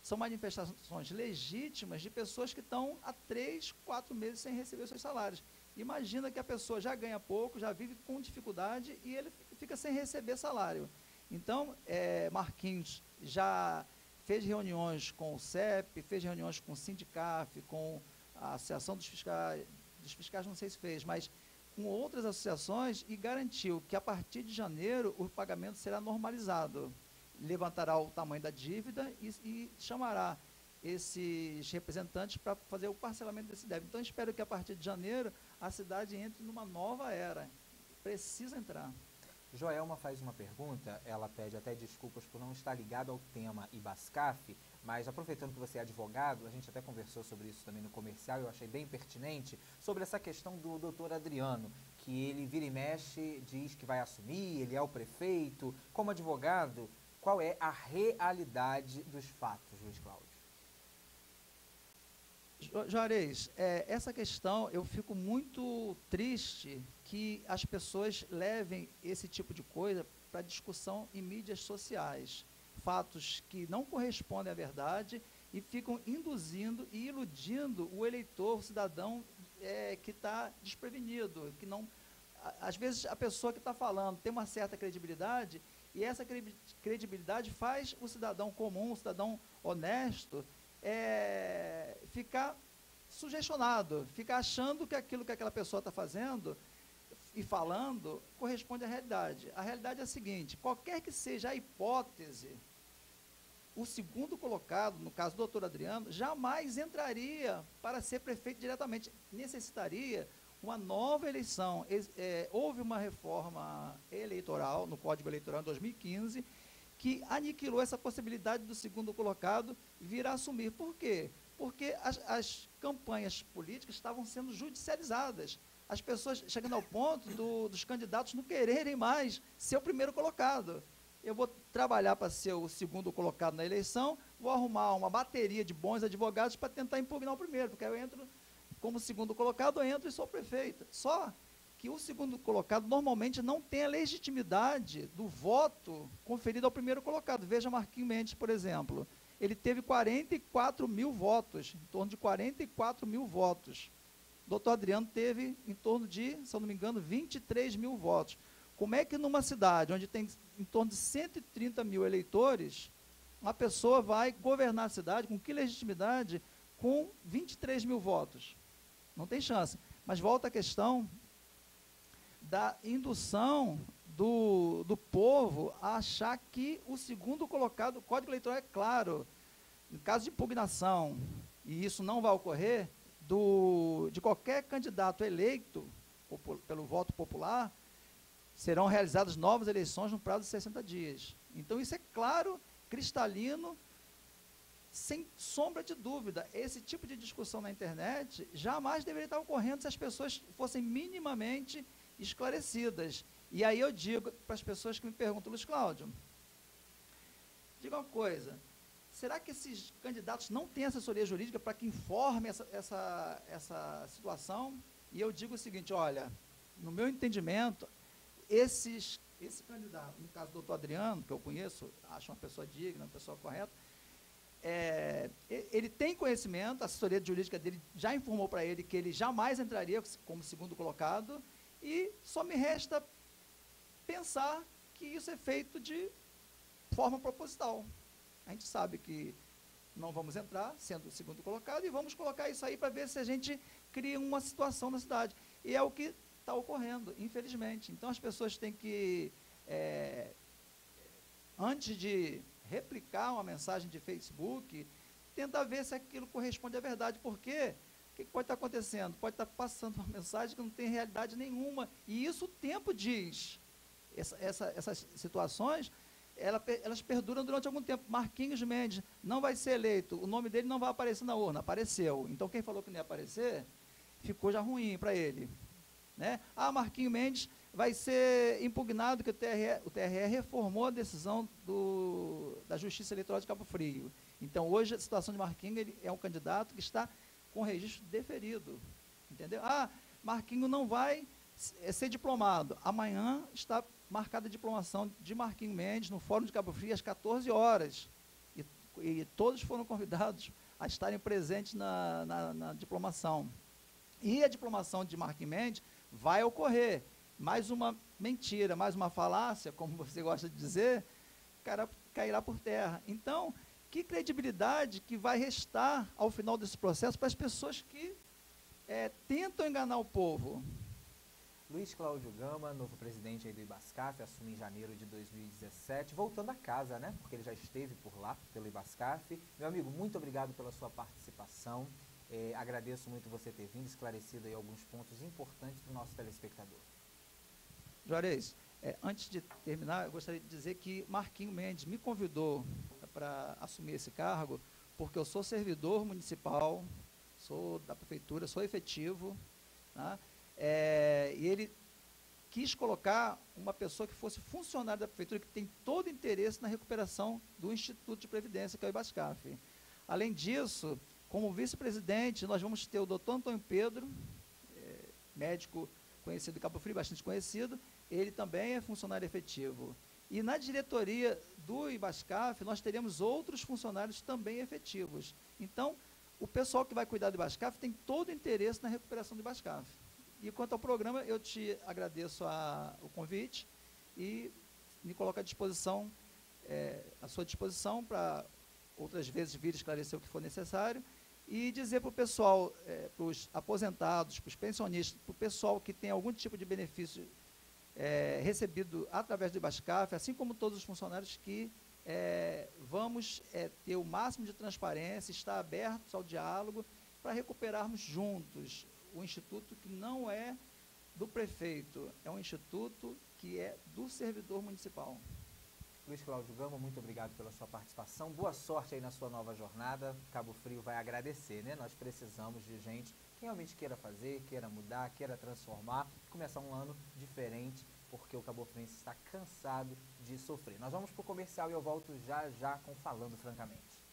são manifestações legítimas de pessoas que estão há 3, 4 meses sem receber seus salários. Imagina que a pessoa já ganha pouco, já vive com dificuldade e ele fica sem receber salário. Então, Marquinhos já fez reuniões com o CEP, fez reuniões com o Sindicaf, com a Associação dos Fiscais não sei se fez, mas com outras associações e garantiu que a partir de janeiro o pagamento será normalizado. Levantará o tamanho da dívida e chamará esses representantes para fazer o parcelamento desse débito. Então, espero que a partir de janeiro a cidade entre numa nova era. Precisa entrar. Joelma faz uma pergunta, ela pede até desculpas por não estar ligado ao tema IBASCAF, mas aproveitando que você é advogado, a gente até conversou sobre isso também no comercial, eu achei bem pertinente, sobre essa questão do doutor Adriano, que ele vira e mexe, diz que vai assumir, ele é o prefeito. Como advogado, qual é a realidade dos fatos, Luiz Cláudio? Juarez, essa questão, eu fico muito triste que as pessoas levem esse tipo de coisa para discussão em mídias sociais. Fatos que não correspondem à verdade e ficam induzindo e iludindo o eleitor, o cidadão que está desprevenido, que não... Às vezes a pessoa que está falando tem uma certa credibilidade e essa credibilidade faz o cidadão comum, o cidadão honesto, ficar sugestionado, ficar achando que aquilo que aquela pessoa está fazendo e falando corresponde à realidade. A realidade é a seguinte: qualquer que seja a hipótese, o segundo colocado, no caso do doutor Adriano, jamais entraria para ser prefeito diretamente, necessitaria uma nova eleição. Houve uma reforma eleitoral, no Código Eleitoral, em 2015, que aniquilou essa possibilidade do segundo colocado vir a assumir. Por quê? Porque as campanhas políticas estavam sendo judicializadas. As pessoas chegando ao ponto dos candidatos não quererem mais ser o primeiro colocado. Eu vou trabalhar para ser o segundo colocado na eleição, vou arrumar uma bateria de bons advogados para tentar impugnar o primeiro, porque eu entro como segundo colocado, eu entro e sou prefeito. Só que o segundo colocado normalmente não tem a legitimidade do voto conferido ao primeiro colocado. Veja Marquinhos Mendes, por exemplo. Ele teve 44 mil votos, em torno de 44 mil votos. O doutor Adriano teve em torno de, se eu não me engano, 23 mil votos. Como é que numa cidade onde tem em torno de 130 mil eleitores, uma pessoa vai governar a cidade, com que legitimidade? Com 23 mil votos. Não tem chance. Mas volta a questão da indução do povo a achar que o segundo colocado, o Código Eleitoral é claro, em caso de impugnação, e isso não vai ocorrer, de qualquer candidato eleito pelo voto popular, serão realizadas novas eleições no prazo de 60 dias. Então, isso é claro, cristalino, sem sombra de dúvida. Esse tipo de discussão na internet jamais deveria estar ocorrendo se as pessoas fossem minimamente esclarecidas. E aí eu digo para as pessoas que me perguntam: Luiz Cláudio, diga uma coisa, será que esses candidatos não têm assessoria jurídica para que informe essa situação? E eu digo o seguinte: olha, no meu entendimento, esse candidato, no caso do doutor Adriano, que eu conheço, acho uma pessoa digna, uma pessoa correta, ele tem conhecimento, a assessoria jurídica dele já informou para ele que ele jamais entraria como segundo colocado, e só me resta pensar que isso é feito de forma proposital. A gente sabe que não vamos entrar sendo o segundo colocado e vamos colocar isso aí para ver se a gente cria uma situação na cidade. E é o que está ocorrendo, infelizmente. Então, as pessoas têm que, antes de replicar uma mensagem de Facebook, tentar ver se aquilo corresponde à verdade. Por quê? O que pode estar acontecendo? Pode estar passando uma mensagem que não tem realidade nenhuma. E isso o tempo diz. Essas situações, elas perduram durante algum tempo. Marquinhos Mendes não vai ser eleito, o nome dele não vai aparecer na urna, apareceu. Então, quem falou que não ia aparecer, ficou já ruim para ele. Né? Marquinhos Mendes vai ser impugnado, que o TRE reformou a decisão da Justiça Eleitoral de Cabo Frio. Então, hoje, a situação de Marquinhos, ele é um candidato que está com registro deferido. Entendeu? Marquinhos não vai ser diplomado. Amanhã está marcada a diplomação de Marquinhos Mendes no Fórum de Cabo Frio às 14 horas. E e todos foram convidados a estarem presentes na diplomação. E a diplomação de Marquinhos Mendes vai ocorrer. Mais uma mentira, mais uma falácia, como você gosta de dizer, cairá por terra. Então, que credibilidade que vai restar ao final desse processo para as pessoas que tentam enganar o povo? Luiz Cláudio Gama, novo presidente aí do Ibascaf, assume em janeiro de 2017, voltando a casa, né? Porque ele já esteve por lá, pelo Ibascaf. Meu amigo, muito obrigado pela sua participação. Agradeço muito você ter vindo, esclarecido aí alguns pontos importantes para o nosso telespectador. Juarez, antes de terminar, eu gostaria de dizer que Marquinhos Mendes me convidou para assumir esse cargo, porque eu sou servidor municipal, sou da prefeitura, sou efetivo, tá? E ele quis colocar uma pessoa que fosse funcionário da prefeitura, que tem todo interesse na recuperação do Instituto de Previdência, que é o Ibascaf. Além disso, como vice-presidente, nós vamos ter o doutor Antônio Pedro, médico conhecido em Cabo Frio, bastante conhecido, ele também é funcionário efetivo. E na diretoria do Ibascaf, nós teremos outros funcionários também efetivos. Então, o pessoal que vai cuidar do Ibascaf tem todo o interesse na recuperação do Ibascaf. E quanto ao programa, eu te agradeço o convite e me coloco à sua disposição para outras vezes vir esclarecer o que for necessário e dizer para o pessoal, para os aposentados, para os pensionistas, para o pessoal que tem algum tipo de benefício recebido através do Ibascaf, assim como todos os funcionários, que vamos ter o máximo de transparência, estar abertos ao diálogo para recuperarmos juntos o instituto, que não é do prefeito, é um instituto que é do servidor municipal. Luiz Cláudio Gama, muito obrigado pela sua participação. Boa sorte aí na sua nova jornada. Cabo Frio vai agradecer, né? Nós precisamos de gente que realmente queira fazer, queira mudar, queira transformar, começar um ano diferente, porque o Cabo Friense está cansado de sofrer. Nós vamos para o comercial e eu volto já já com Falando Francamente.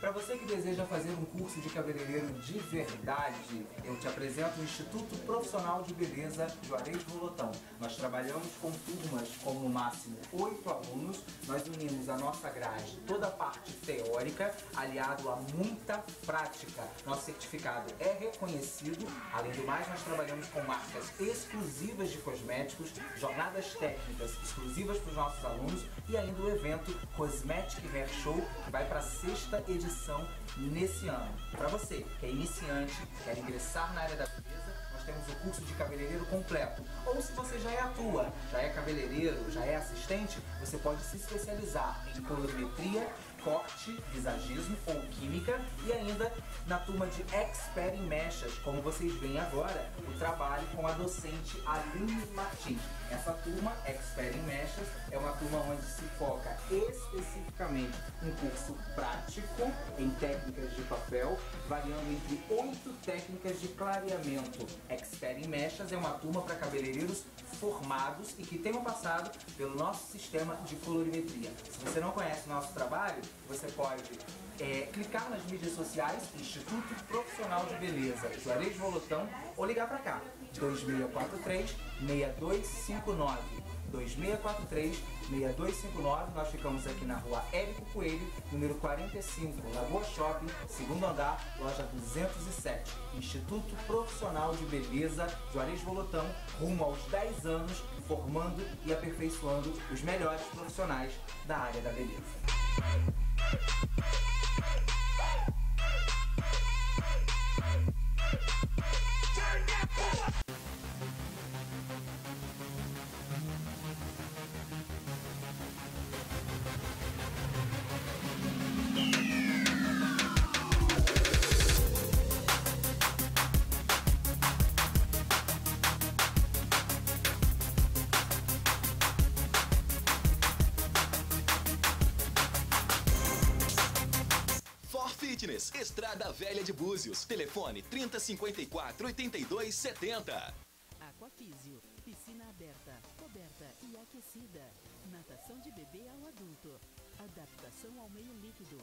Para você que deseja fazer um curso de cabeleireiro de verdade, eu te apresento o Instituto Profissional de Beleza Juarez Volotão. Nós trabalhamos com turmas com no máximo 8 alunos. Nós unimos a nossa grade, toda a parte teórica, aliado a muita prática. Nosso certificado é reconhecido. Além do mais, nós trabalhamos com marcas exclusivas de cosméticos, jornadas técnicas exclusivas para os nossos alunos e ainda o evento Cosmetic Hair Show, que vai para a 6ª edição nesse ano. Para você que é iniciante, quer ingressar na área da beleza, nós temos o curso de cabeleireiro completo. Ou se você já atua, já é cabeleireiro, já é assistente, você pode se especializar em colorimetria, corte, visagismo ou química, e ainda na turma de Expert em Mechas, como vocês veem agora, o trabalho com a docente Aline Martins. Essa turma, Expert em Mechas, é uma turma onde se foca especificamente um curso prático em técnicas de papel, variando entre 8 técnicas de clareamento. Expert em Mechas é uma turma para cabeleireiros formados e que tenham passado pelo nosso sistema de colorimetria. Se você não conhece o nosso trabalho, você pode clicar nas mídias sociais, Instituto Profissional de Beleza Juarez Volotão, ou ligar para cá, 2643-6259. 2643-6259. Nós ficamos aqui na rua Érico Coelho, número 45, Lagoa Shopping, segundo andar, loja 207. Instituto Profissional de Beleza Juarez Volotão, rumo aos 10 anos, formando e aperfeiçoando os melhores profissionais da área da beleza. Fitness, Estrada Velha de Búzios. Telefone 3054-8270. Aquafísio, piscina aberta, coberta e aquecida. Natação de bebê ao adulto. Adaptação ao meio líquido.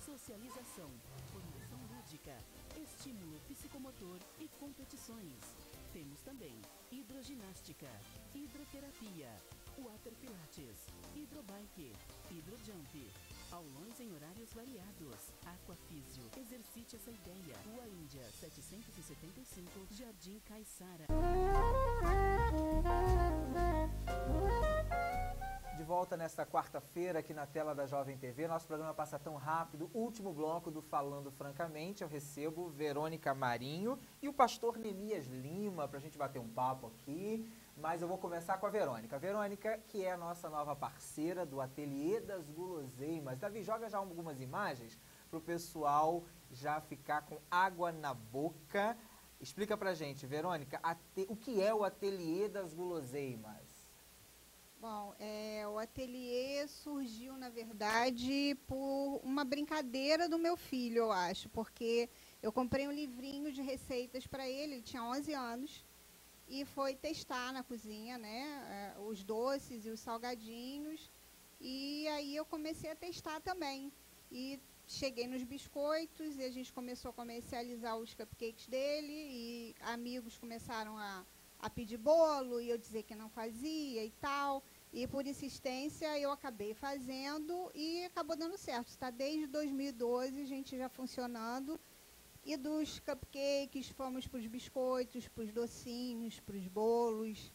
Socialização. Formação lúdica. Estímulo psicomotor e competições. Temos também hidroginástica, hidroterapia, water pilates, hidrobike, hidrojump, aulões em horários variados, aquafísio. Exercite essa ideia. Rua Índia, 775, Jardim Caiçara. De volta nesta quarta-feira aqui na tela da Jovem TV. Nosso programa passa tão rápido. Último bloco do Falando Francamente. Eu recebo Verônica Marinho e o pastor Neemias Lima para a gente bater um papo aqui. Mas eu vou começar com a Verônica. A Verônica, que é a nossa nova parceira do Ateliê das Guloseimas. Davi, joga já algumas imagens para o pessoal já ficar com água na boca. Explica pra gente, Verônica, o que é o Ateliê das Guloseimas? Bom, o ateliê surgiu, na verdade, por uma brincadeira do meu filho, eu acho, porque eu comprei um livrinho de receitas para ele tinha 11 anos, e foi testar na cozinha, né, os doces e os salgadinhos, e aí eu comecei a testar também. E cheguei nos biscoitos, e a gente começou a comercializar os cupcakes dele, e amigos começaram a pedir bolo, e eu dizer que não fazia e tal. E por insistência eu acabei fazendo e acabou dando certo. Está desde 2012 a gente já funcionando. E dos cupcakes fomos para os biscoitos, para os docinhos, para os bolos.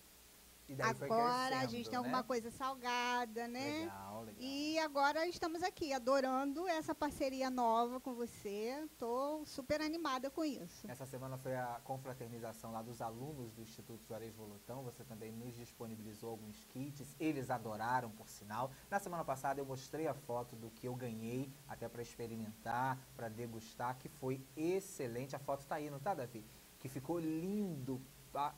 E daí agora a gente tem alguma coisa salgada, né? Legal, legal. E agora estamos aqui adorando essa parceria nova com você. Estou super animada com isso. Essa semana foi a confraternização lá dos alunos do Instituto Juarez Volotão. Você também nos disponibilizou alguns kits. Eles adoraram, por sinal. Na semana passada eu mostrei a foto do que eu ganhei, até para experimentar, para degustar, que foi excelente. A foto está aí, não tá, Davi? Que ficou lindo.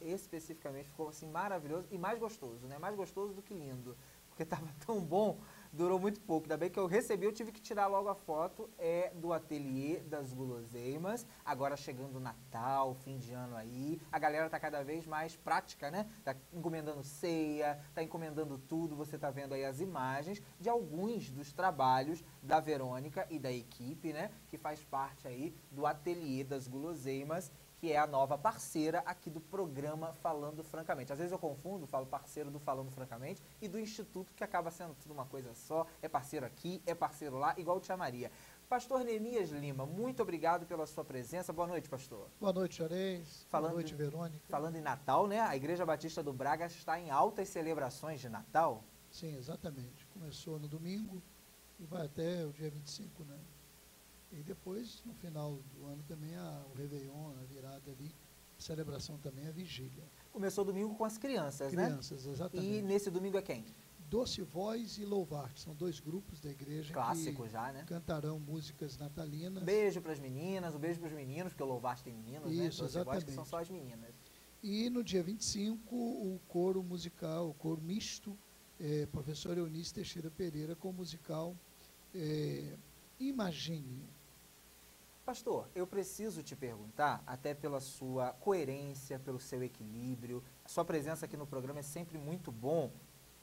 Especificamente ficou assim maravilhoso e mais gostoso, né? Mais gostoso do que lindo, porque estava tão bom, durou muito pouco. Ainda bem que eu recebi, eu tive que tirar logo a foto, do Ateliê das Guloseimas. Agora chegando o Natal, fim de ano aí, a galera tá cada vez mais prática, né? Tá encomendando ceia, tá encomendando tudo. Você tá vendo aí as imagens de alguns dos trabalhos da Verônica e da equipe, né? Que faz parte aí do Ateliê das Guloseimas, que é a nova parceira aqui do programa Falando Francamente. Às vezes eu confundo, falo parceiro do Falando Francamente e do Instituto, que acaba sendo tudo uma coisa só, é parceiro aqui, é parceiro lá, igual o Tia Maria. Pastor Neemias Lima, muito obrigado pela sua presença. Boa noite, pastor. Boa noite, Juarez. Boa noite, Verônica. Falando em Natal, né? A Igreja Batista do Braga está em altas celebrações de Natal. Sim, exatamente. Começou no domingo e vai até o dia 25, né? E depois, no final do ano, também o Réveillon, a virada ali, a celebração também, a vigília. Começou domingo com as crianças, né? Crianças, exatamente. E nesse domingo é quem? Doce Voz e Louvar, que são dois grupos da igreja Clássico que já, né? cantarão músicas natalinas. Beijo para as meninas, um beijo para os meninos, porque o Louvar tem meninos, isso, né? Doce Voz, que são só as meninas. E no dia 25, o coro musical, o coro misto, professor Eunice Teixeira Pereira, com o musical Imagine. Pastor, eu preciso te perguntar, até pela sua coerência, pelo seu equilíbrio, a sua presença aqui no programa é sempre muito bom,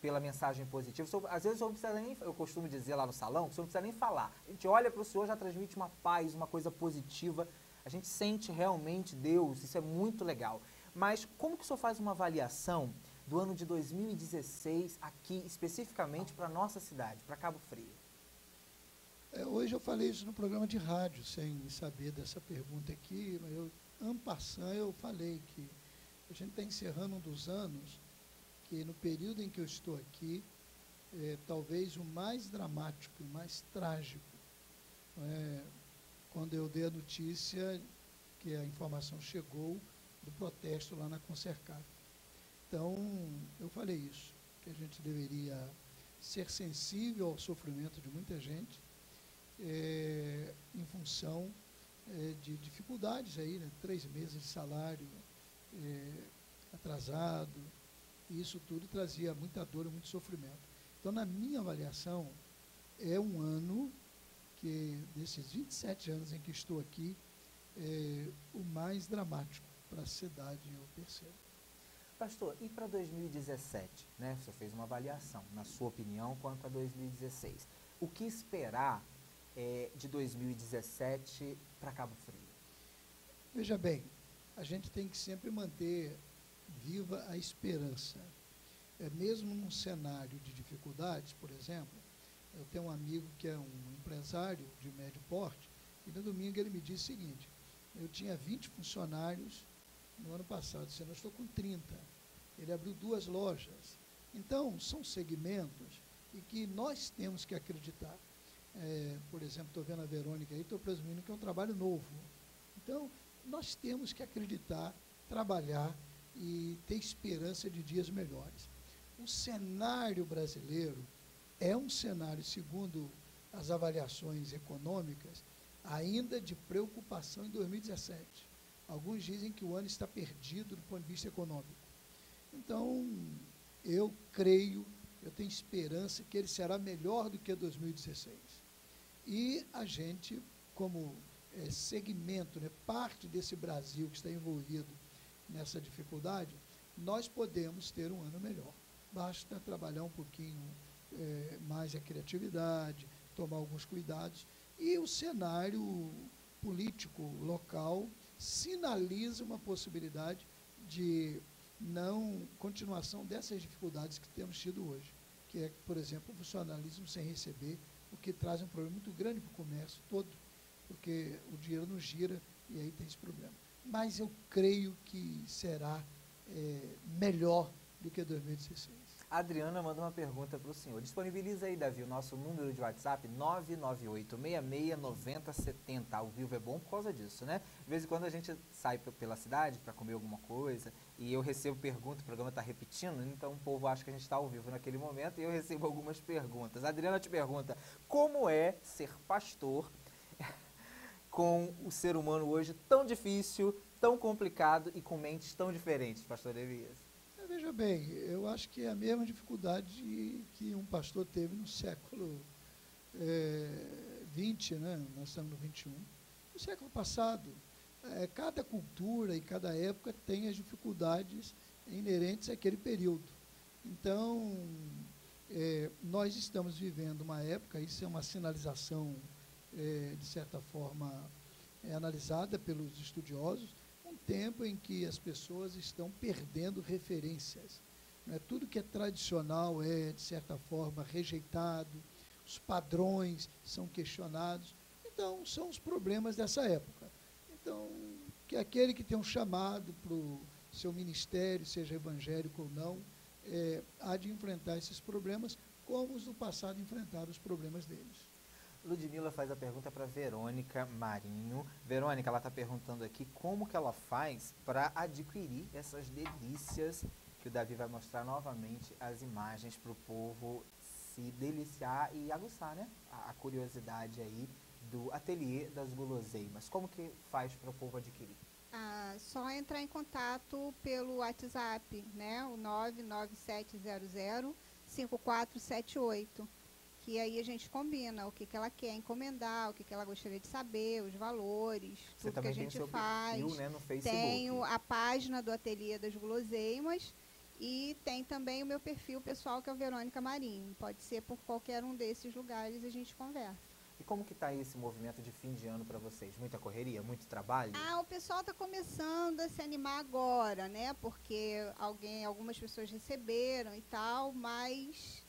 pela mensagem positiva. Às vezes eu não precisa nem, eu costumo dizer lá no salão, que o senhor não precisa nem falar. A gente olha para o senhor, já transmite uma paz, uma coisa positiva, a gente sente realmente Deus, isso é muito legal. Mas como que o senhor faz uma avaliação do ano de 2016 aqui, especificamente para a nossa cidade, para Cabo Frio? Hoje eu falei isso no programa de rádio, sem saber dessa pergunta aqui, mas en passant, eu falei que a gente está encerrando um dos anos que, no período em que eu estou aqui, talvez o mais dramático, o mais trágico, quando eu dei a notícia que a informação chegou do protesto lá na Concercar. Então, eu falei isso, que a gente deveria ser sensível ao sofrimento de muita gente, em função de dificuldades aí, né? 3 meses de salário atrasado, e isso tudo trazia muita dor e muito sofrimento. Então, na minha avaliação, é um ano que, desses 27 anos em que estou aqui, o mais dramático para a cidade, eu percebo. Pastor, e para 2017, né? Você fez uma avaliação, na sua opinião, quanto a 2016. O que esperar de 2017 para Cabo Frio? Veja bem, a gente tem que sempre manter viva a esperança. Mesmo num cenário de dificuldades, por exemplo, eu tenho um amigo que é um empresário de médio porte, e no domingo ele me disse o seguinte: eu tinha 20 funcionários no ano passado, eu estou com 30. Ele abriu 2 lojas. Então, são segmentos e que nós temos que acreditar. Por exemplo, estou vendo a Verônica aí, estou presumindo que é um trabalho novo. Então, nós temos que acreditar, trabalhar e ter esperança de dias melhores. O cenário brasileiro é um cenário, segundo as avaliações econômicas, ainda de preocupação em 2017. Alguns dizem que o ano está perdido do ponto de vista econômico. Então, eu creio, eu tenho esperança que ele será melhor do que 2016. E a gente, como segmento, né, parte desse Brasil que está envolvido nessa dificuldade, nós podemos ter um ano melhor. Basta trabalhar um pouquinho mais a criatividade, tomar alguns cuidados. E o cenário político local sinaliza uma possibilidade de não continuação dessas dificuldades que temos tido hoje, que é, por exemplo, o funcionalismo sem receber, o que traz um problema muito grande para o comércio todo, porque o dinheiro não gira e aí tem esse problema. Mas eu creio que será melhor do que 2016. A Adriana manda uma pergunta para o senhor. Disponibiliza aí, Davi, o nosso número de WhatsApp, 998669070. Ao vivo é bom por causa disso, né? De vez em quando a gente sai pela cidade para comer alguma coisa e eu recebo perguntas, o programa está repetindo, então o povo acha que a gente está ao vivo naquele momento e eu recebo algumas perguntas. A Adriana te pergunta, como é ser pastor com o ser humano hoje tão difícil, tão complicado e com mentes tão diferentes, pastor Elias? Veja bem, eu acho que é a mesma dificuldade que um pastor teve no século XX, né? Nós estamos no XXI. No século passado, cada cultura e cada época tem as dificuldades inerentes àquele período. Então, nós estamos vivendo uma época, isso é uma sinalização, de certa forma, analisada pelos estudiosos, um tempo em que as pessoas estão perdendo referências. Né? Tudo que é tradicional é, de certa forma, rejeitado, os padrões são questionados. Então, são os problemas dessa época. Então, que aquele que tem um chamado para o seu ministério, seja evangélico ou não, há de enfrentar esses problemas, como os do passado enfrentaram os problemas deles. Ludmila faz a pergunta para Verônica Marinho. Verônica, ela está perguntando aqui como que ela faz para adquirir essas delícias que o Davi vai mostrar novamente as imagens para o povo se deliciar e aguçar, né? A curiosidade aí do ateliê das guloseimas. Como que faz para o povo adquirir? Só entrar em contato pelo WhatsApp, né? O 997005478. Que aí a gente combina o que ela quer encomendar, o que ela gostaria de saber, os valores, Você tudo que a gente faz. Perfil, né, no Facebook. Tenho a página do Ateliê das Guloseimas e tem também o meu perfil pessoal, que é o Verônica Marinho. Pode ser por qualquer um desses lugares, a gente conversa. E como que está aí esse movimento de fim de ano para vocês? Muita correria, muito trabalho? O pessoal está começando a se animar agora, né? Porque algumas pessoas receberam e tal, mas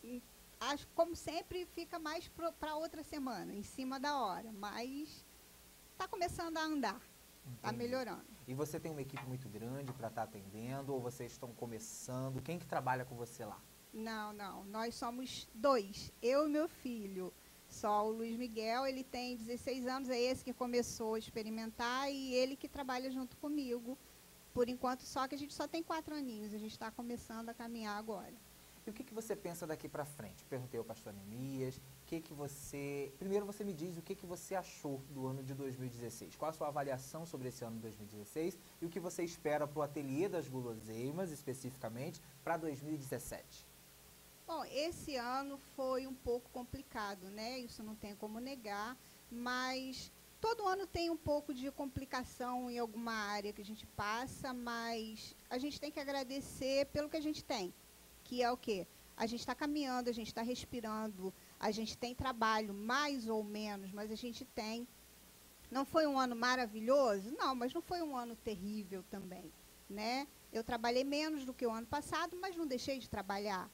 acho, como sempre, fica mais para outra semana, em cima da hora. Mas está começando a andar, está melhorando. E você tem uma equipe muito grande para estar atendendo, ou vocês estão começando? Quem que trabalha com você lá? Não, nós somos 2, eu e meu filho. Só o Luiz Miguel, ele tem 16 anos, é esse que começou a experimentar e ele que trabalha junto comigo. Por enquanto, só que a gente só tem 4 aninhos, a gente está começando a caminhar agora. E o que você pensa daqui para frente? Perguntei ao pastor Anemias, primeiro você me diz o que você achou do ano de 2016. Qual a sua avaliação sobre esse ano de 2016 e o que você espera para o Ateliê das Guloseimas, especificamente, para 2017? Bom, esse ano foi um pouco complicado, né? Isso não tem como negar, mas todo ano tem um pouco de complicação em alguma área que a gente passa, mas a gente tem que agradecer pelo que a gente tem, que é o quê? A gente está caminhando, a gente está respirando, a gente tem trabalho, mais ou menos, mas a gente tem. Não foi um ano maravilhoso? Não, mas não foi um ano terrível também, né? Eu trabalhei menos do que o ano passado, mas não deixei de trabalhar.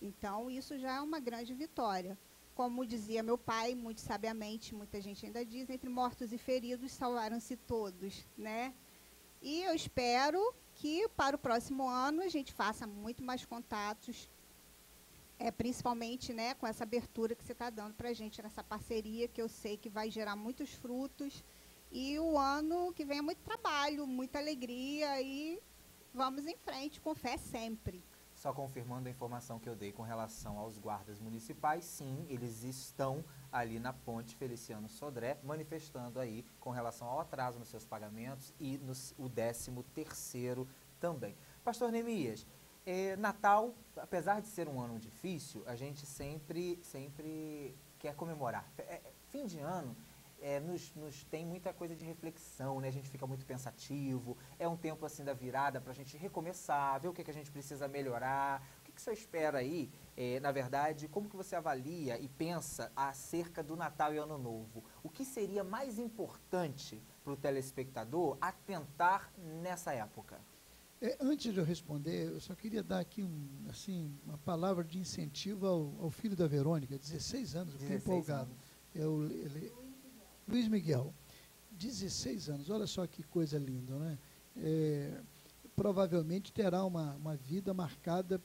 Então, isso já é uma grande vitória. Como dizia meu pai, muito sabiamente, muita gente ainda diz, entre mortos e feridos salvaram-se todos, né? E eu espero que para o próximo ano a gente faça muito mais contatos, principalmente, né, com essa abertura que você está dando para a gente nessa parceria, que eu sei que vai gerar muitos frutos. E o ano que vem é muito trabalho, muita alegria e vamos em frente, com fé sempre. Só confirmando a informação que eu dei com relação aos guardas municipais, sim, eles estão ali na ponte Feliciano Sodré, manifestando aí com relação ao atraso nos seus pagamentos e o 13º também. Pastor Neemias, Natal, apesar de ser um ano difícil, a gente sempre quer comemorar. Fim de ano nos tem muita coisa de reflexão, né? A gente fica muito pensativo, é um tempo assim da virada para a gente recomeçar, ver o que a gente precisa melhorar. O que você espera aí, na verdade, como que você avalia e pensa acerca do Natal e Ano Novo? O que seria mais importante para o telespectador atentar nessa época? Antes de eu responder, eu só queria dar aqui uma palavra de incentivo ao filho da Verônica, 16 anos, eu fiquei empolgado. Luiz Miguel, 16 anos, olha só que coisa linda, né? Provavelmente terá uma vida marcada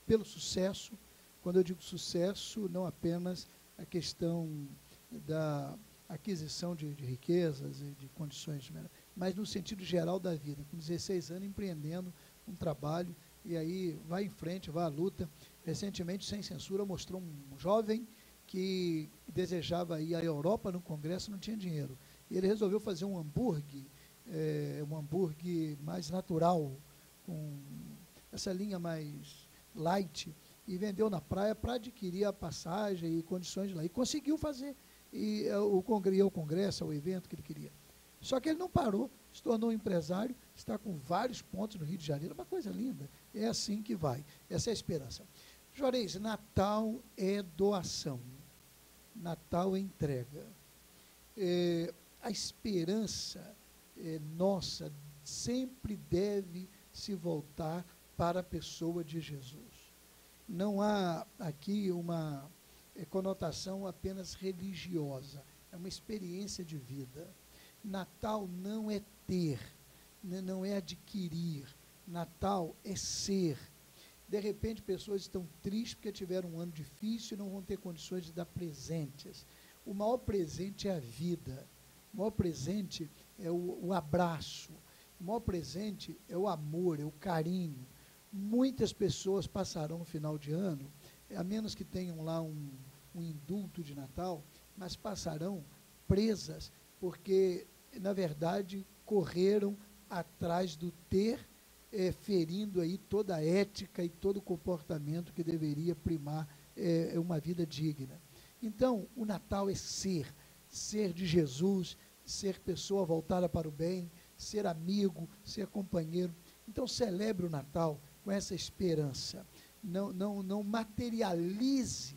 pelo sucesso. Quando eu digo sucesso, não apenas a questão da aquisição de riquezas e de condições, mas no sentido geral da vida, com 16 anos empreendendo um trabalho, e aí vai em frente, vai à luta. Recentemente, Sem Censura mostrou um jovem que desejava ir à Europa no congresso, não tinha dinheiro. E ele resolveu fazer um hambúrguer mais natural, com essa linha mais light, e vendeu na praia para adquirir a passagem e condições de lá. E conseguiu fazer o congresso, o evento que ele queria. Só que ele não parou, se tornou um empresário, está com vários pontos no Rio de Janeiro, uma coisa linda. É assim que vai, essa é a esperança. Juarez, Natal é doação, Natal é entrega. A esperança nossa sempre deve se voltar para a pessoa de Jesus. Não há aqui uma conotação apenas religiosa, é uma experiência de vida. Natal não é ter, não é adquirir, Natal é ser. De repente, pessoas estão tristes porque tiveram um ano difícil e não vão ter condições de dar presentes. O maior presente é a vida, o maior presente é o abraço, o maior presente é o amor, é o carinho. Muitas pessoas passarão no final de ano, a menos que tenham lá um indulto de Natal, mas passarão presas, porque, na verdade, correram atrás do ter, ferindo aí toda a ética e todo o comportamento que deveria primar uma vida digna. Então, o Natal é ser de Jesus, ser pessoa voltada para o bem, ser amigo, ser companheiro. Então, celebre o Natal com essa esperança. Não materialize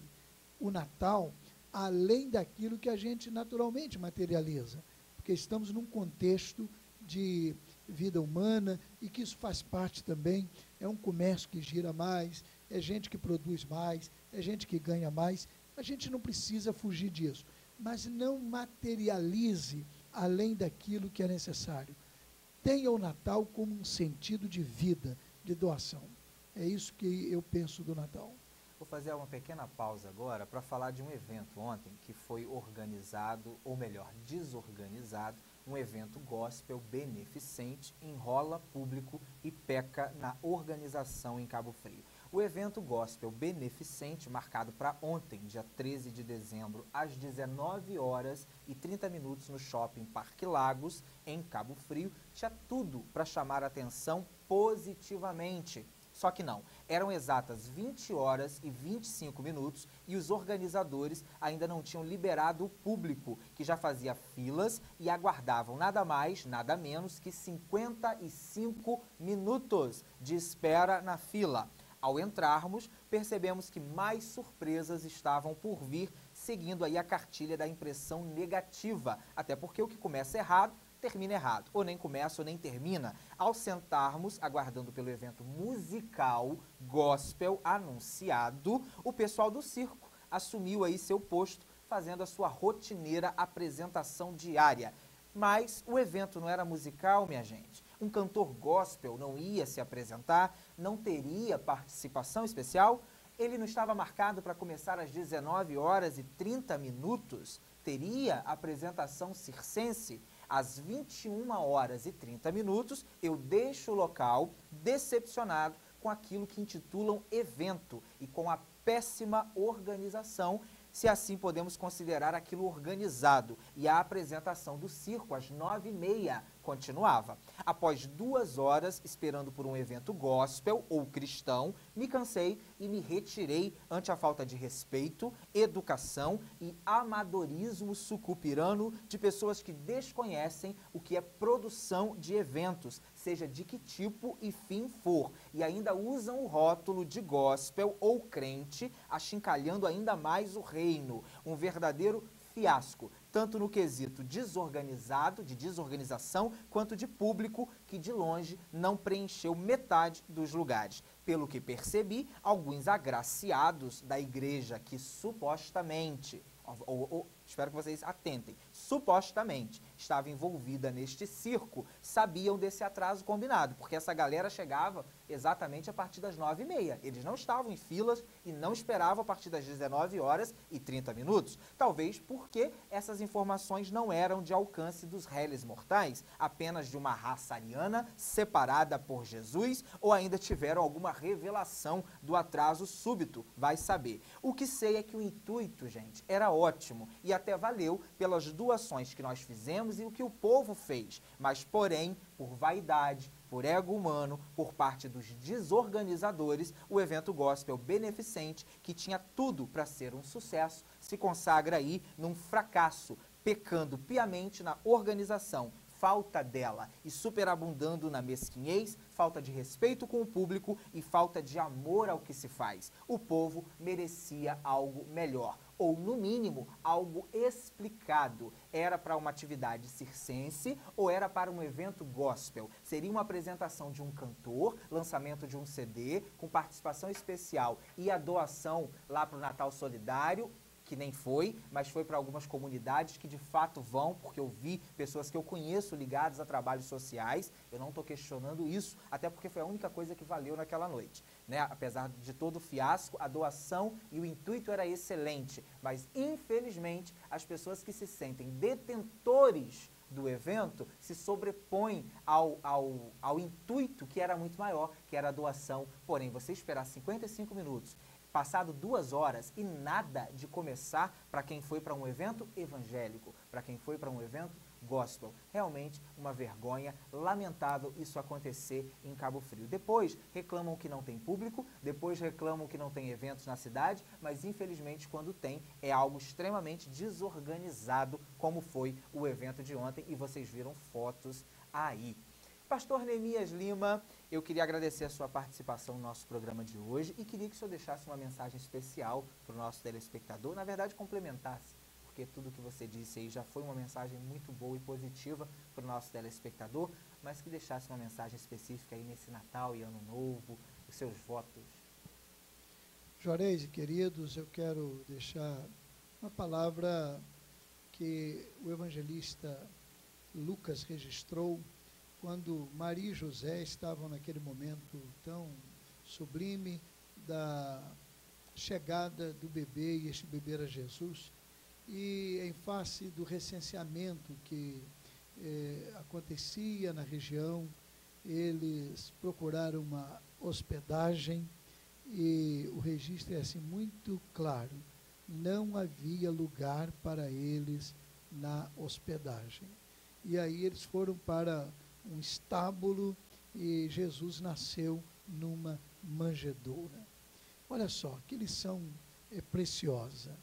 o Natal além daquilo que a gente naturalmente materializa, porque estamos num contexto de vida humana e que isso faz parte também, é um comércio que gira mais, é gente que produz mais, é gente que ganha mais, a gente não precisa fugir disso, mas não materialize além daquilo que é necessário. Tenha o Natal como um sentido de vida, de doação. É isso que eu penso do Natal. Vou fazer uma pequena pausa agora para falar de um evento ontem que foi organizado, ou melhor, desorganizado, um evento gospel beneficente, Enrola Público e peca na organização em Cabo Frio. O evento gospel beneficente, marcado para ontem, dia 13 de dezembro, às 19h30 no Shopping Parque Lagos, em Cabo Frio, tinha tudo para chamar a atenção positivamente Só que não, eram exatas 20 horas e 25 minutos e os organizadores ainda não tinham liberado o público, que já fazia filas e aguardavam nada mais, nada menos que 55 minutos de espera na fila. Ao entrarmos, percebemos que mais surpresas estavam por vir, seguindo aí a cartilha da impressão negativa, até porque o que começa errado, termina errado, ou nem começa ou nem termina. Ao sentarmos, aguardando pelo evento musical gospel anunciado, o pessoal do circo assumiu aí seu posto, fazendo a sua rotineira apresentação diária. Mas o evento não era musical, minha gente. Um cantor gospel não ia se apresentar, não teria participação especial. Ele não estava marcado para começar às 19 horas e 30 minutos. Teria apresentação circense. Às 21 horas e 30 minutos, eu deixo o local decepcionado com aquilo que intitulam evento e com a péssima organização, se assim podemos considerar aquilo organizado. E a apresentação do circo às 9h30 continuava. Após 2 horas esperando por um evento gospel ou cristão, me cansei e me retirei ante a falta de respeito, educação e amadorismo sucupirano de pessoas que desconhecem o que é produção de eventos, seja de que tipo e fim for, e ainda usam o rótulo de gospel ou crente, achincalhando ainda mais o reino. Um verdadeiro fiasco, tanto no quesito desorganizado, de desorganização, quanto de público que de longe não preencheu metade dos lugares. Pelo que percebi, alguns agraciados da igreja que supostamente, espero que vocês atentem, supostamente estava envolvida neste circo, sabiam desse atraso combinado, porque essa galera chegava exatamente a partir das 9h30. Eles não estavam em filas e não esperavam a partir das 19 horas e 30 minutos. Talvez porque essas informações não eram de alcance dos réis mortais, apenas de uma raça ariana separada por Jesus, ou ainda tiveram alguma revelação do atraso súbito, vai saber. O que sei é que o intuito, gente, era ótimo e até valeu pelas doações que nós fizemos e o que o povo fez, mas porém, por vaidade, por ego humano, por parte dos desorganizadores, o evento gospel beneficente, que tinha tudo para ser um sucesso, se consagra aí num fracasso, pecando piamente na organização, falta dela e superabundando na mesquinhez, falta de respeito com o público e falta de amor ao que se faz. O povo merecia algo melhor, ou no mínimo, algo explicado. Era para uma atividade circense ou era para um evento gospel? Seria uma apresentação de um cantor, lançamento de um CD, com participação especial e a doação lá para o Natal Solidário, que nem foi, mas foi para algumas comunidades que de fato vão, porque eu vi pessoas que eu conheço ligadas a trabalhos sociais. Eu não estou questionando isso, até porque foi a única coisa que valeu naquela noite, né? Apesar de todo o fiasco, a doação e o intuito era excelente, mas infelizmente as pessoas que se sentem detentores do evento se sobrepõem ao intuito que era muito maior, que era a doação. Porém, você esperar 55 minutos, passado 2 horas e nada de começar para quem foi para um evento evangélico, para quem foi para um evento gospel. Realmente uma vergonha, lamentável isso acontecer em Cabo Frio. Depois reclamam que não tem público, depois reclamam que não tem eventos na cidade, mas infelizmente quando tem é algo extremamente desorganizado, como foi o evento de ontem e vocês viram fotos aí. Pastor Neemias Lima, eu queria agradecer a sua participação no nosso programa de hoje e queria que o senhor deixasse uma mensagem especial para o nosso telespectador, na verdade complementasse, porque tudo que você disse aí já foi uma mensagem muito boa e positiva para o nosso telespectador, mas que deixasse uma mensagem específica aí nesse Natal e Ano Novo, os seus votos. Juarez e queridos, eu quero deixar uma palavra que o evangelista Lucas registrou quando Maria e José estavam naquele momento tão sublime da chegada do bebê, e este bebê era Jesus, e em face do recenseamento que acontecia na região, eles procuraram uma hospedagem e o registro é assim muito claro, não havia lugar para eles na hospedagem. E aí eles foram para um estábulo e Jesus nasceu numa manjedoura. Olha só, que lição preciosa.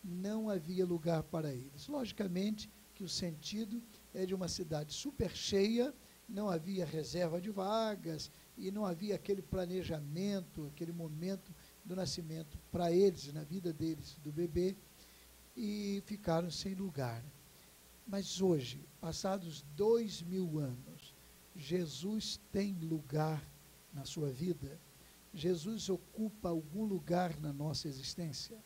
Não havia lugar para eles. Logicamente que o sentido é de uma cidade super cheia, não havia reserva de vagas e não havia aquele planejamento, aquele momento do nascimento para eles, na vida deles, do bebê, e ficaram sem lugar. Mas hoje, passados 2000 anos, Jesus tem lugar na sua vida? Jesus ocupa algum lugar na nossa existência?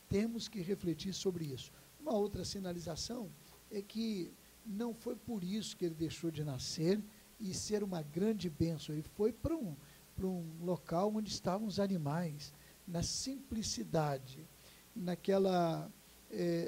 Temos que refletir sobre isso. Uma outra sinalização é que não foi por isso que ele deixou de nascer e ser uma grande bênção. Ele foi para um local onde estavam os animais, na simplicidade, naquela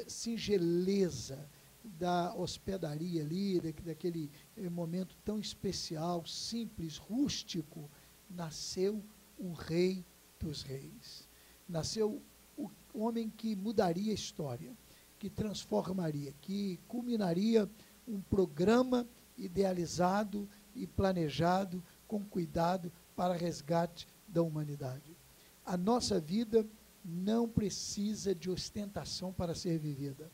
singeleza da hospedaria ali, daquele momento tão especial, simples, rústico, nasceu o Rei dos Reis. Nasceu o homem que mudaria a história, que transformaria, que culminaria um programa idealizado e planejado com cuidado para resgate da humanidade. A nossa vida não precisa de ostentação para ser vivida.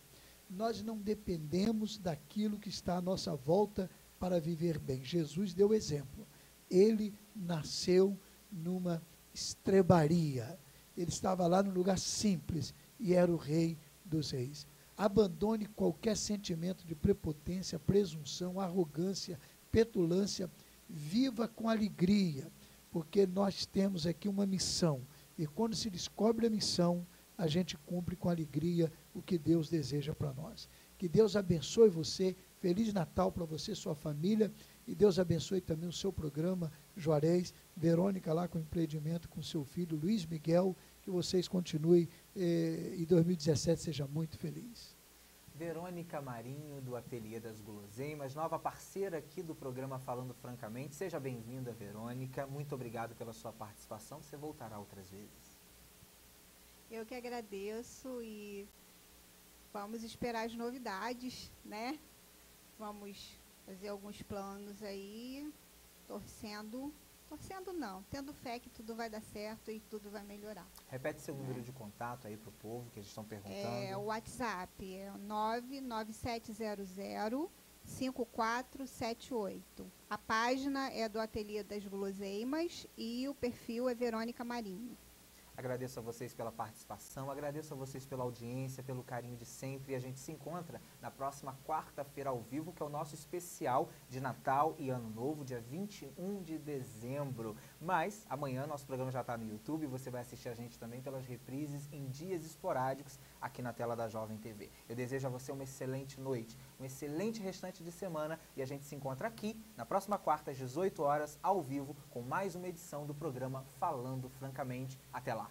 Nós não dependemos daquilo que está à nossa volta para viver bem. Jesus deu exemplo. Ele nasceu numa estrebaria. Ele estava lá num lugar simples e era o Rei dos Reis. Abandone qualquer sentimento de prepotência, presunção, arrogância, petulância. Viva com alegria, porque nós temos aqui uma missão. E quando se descobre a missão, a gente cumpre com alegria o que Deus deseja para nós. Que Deus abençoe você. Feliz Natal para você e sua família. E Deus abençoe também o seu programa, Juarez. Verônica lá com o empreendimento com seu filho, Luiz Miguel. Que vocês continuem e 2017 seja muito feliz. Verônica Marinho, do Ateliê das Guloseimas, nova parceira aqui do programa Falando Francamente. Seja bem-vinda, Verônica. Muito obrigado pela sua participação. Você voltará outras vezes. Eu que agradeço e vamos esperar as novidades, né? Vamos fazer alguns planos aí, tendo fé que tudo vai dar certo e tudo vai melhorar. Repete seu número de contato aí para o povo que eles estão perguntando. O WhatsApp é 99700-5478. A página é do Ateliê das Guloseimas e o perfil é Verônica Marinho. Agradeço a vocês pela participação, agradeço a vocês pela audiência, pelo carinho de sempre. E a gente se encontra na próxima quarta-feira ao vivo, que é o nosso especial de Natal e Ano Novo, dia 21 de dezembro. Mas amanhã nosso programa já está no YouTube, você vai assistir a gente também pelas reprises em dias esporádicos aqui na tela da Jovem TV. Eu desejo a você uma excelente noite, um excelente restante de semana e a gente se encontra aqui na próxima quarta às 18 horas, ao vivo, com mais uma edição do programa Falando Francamente. Até lá!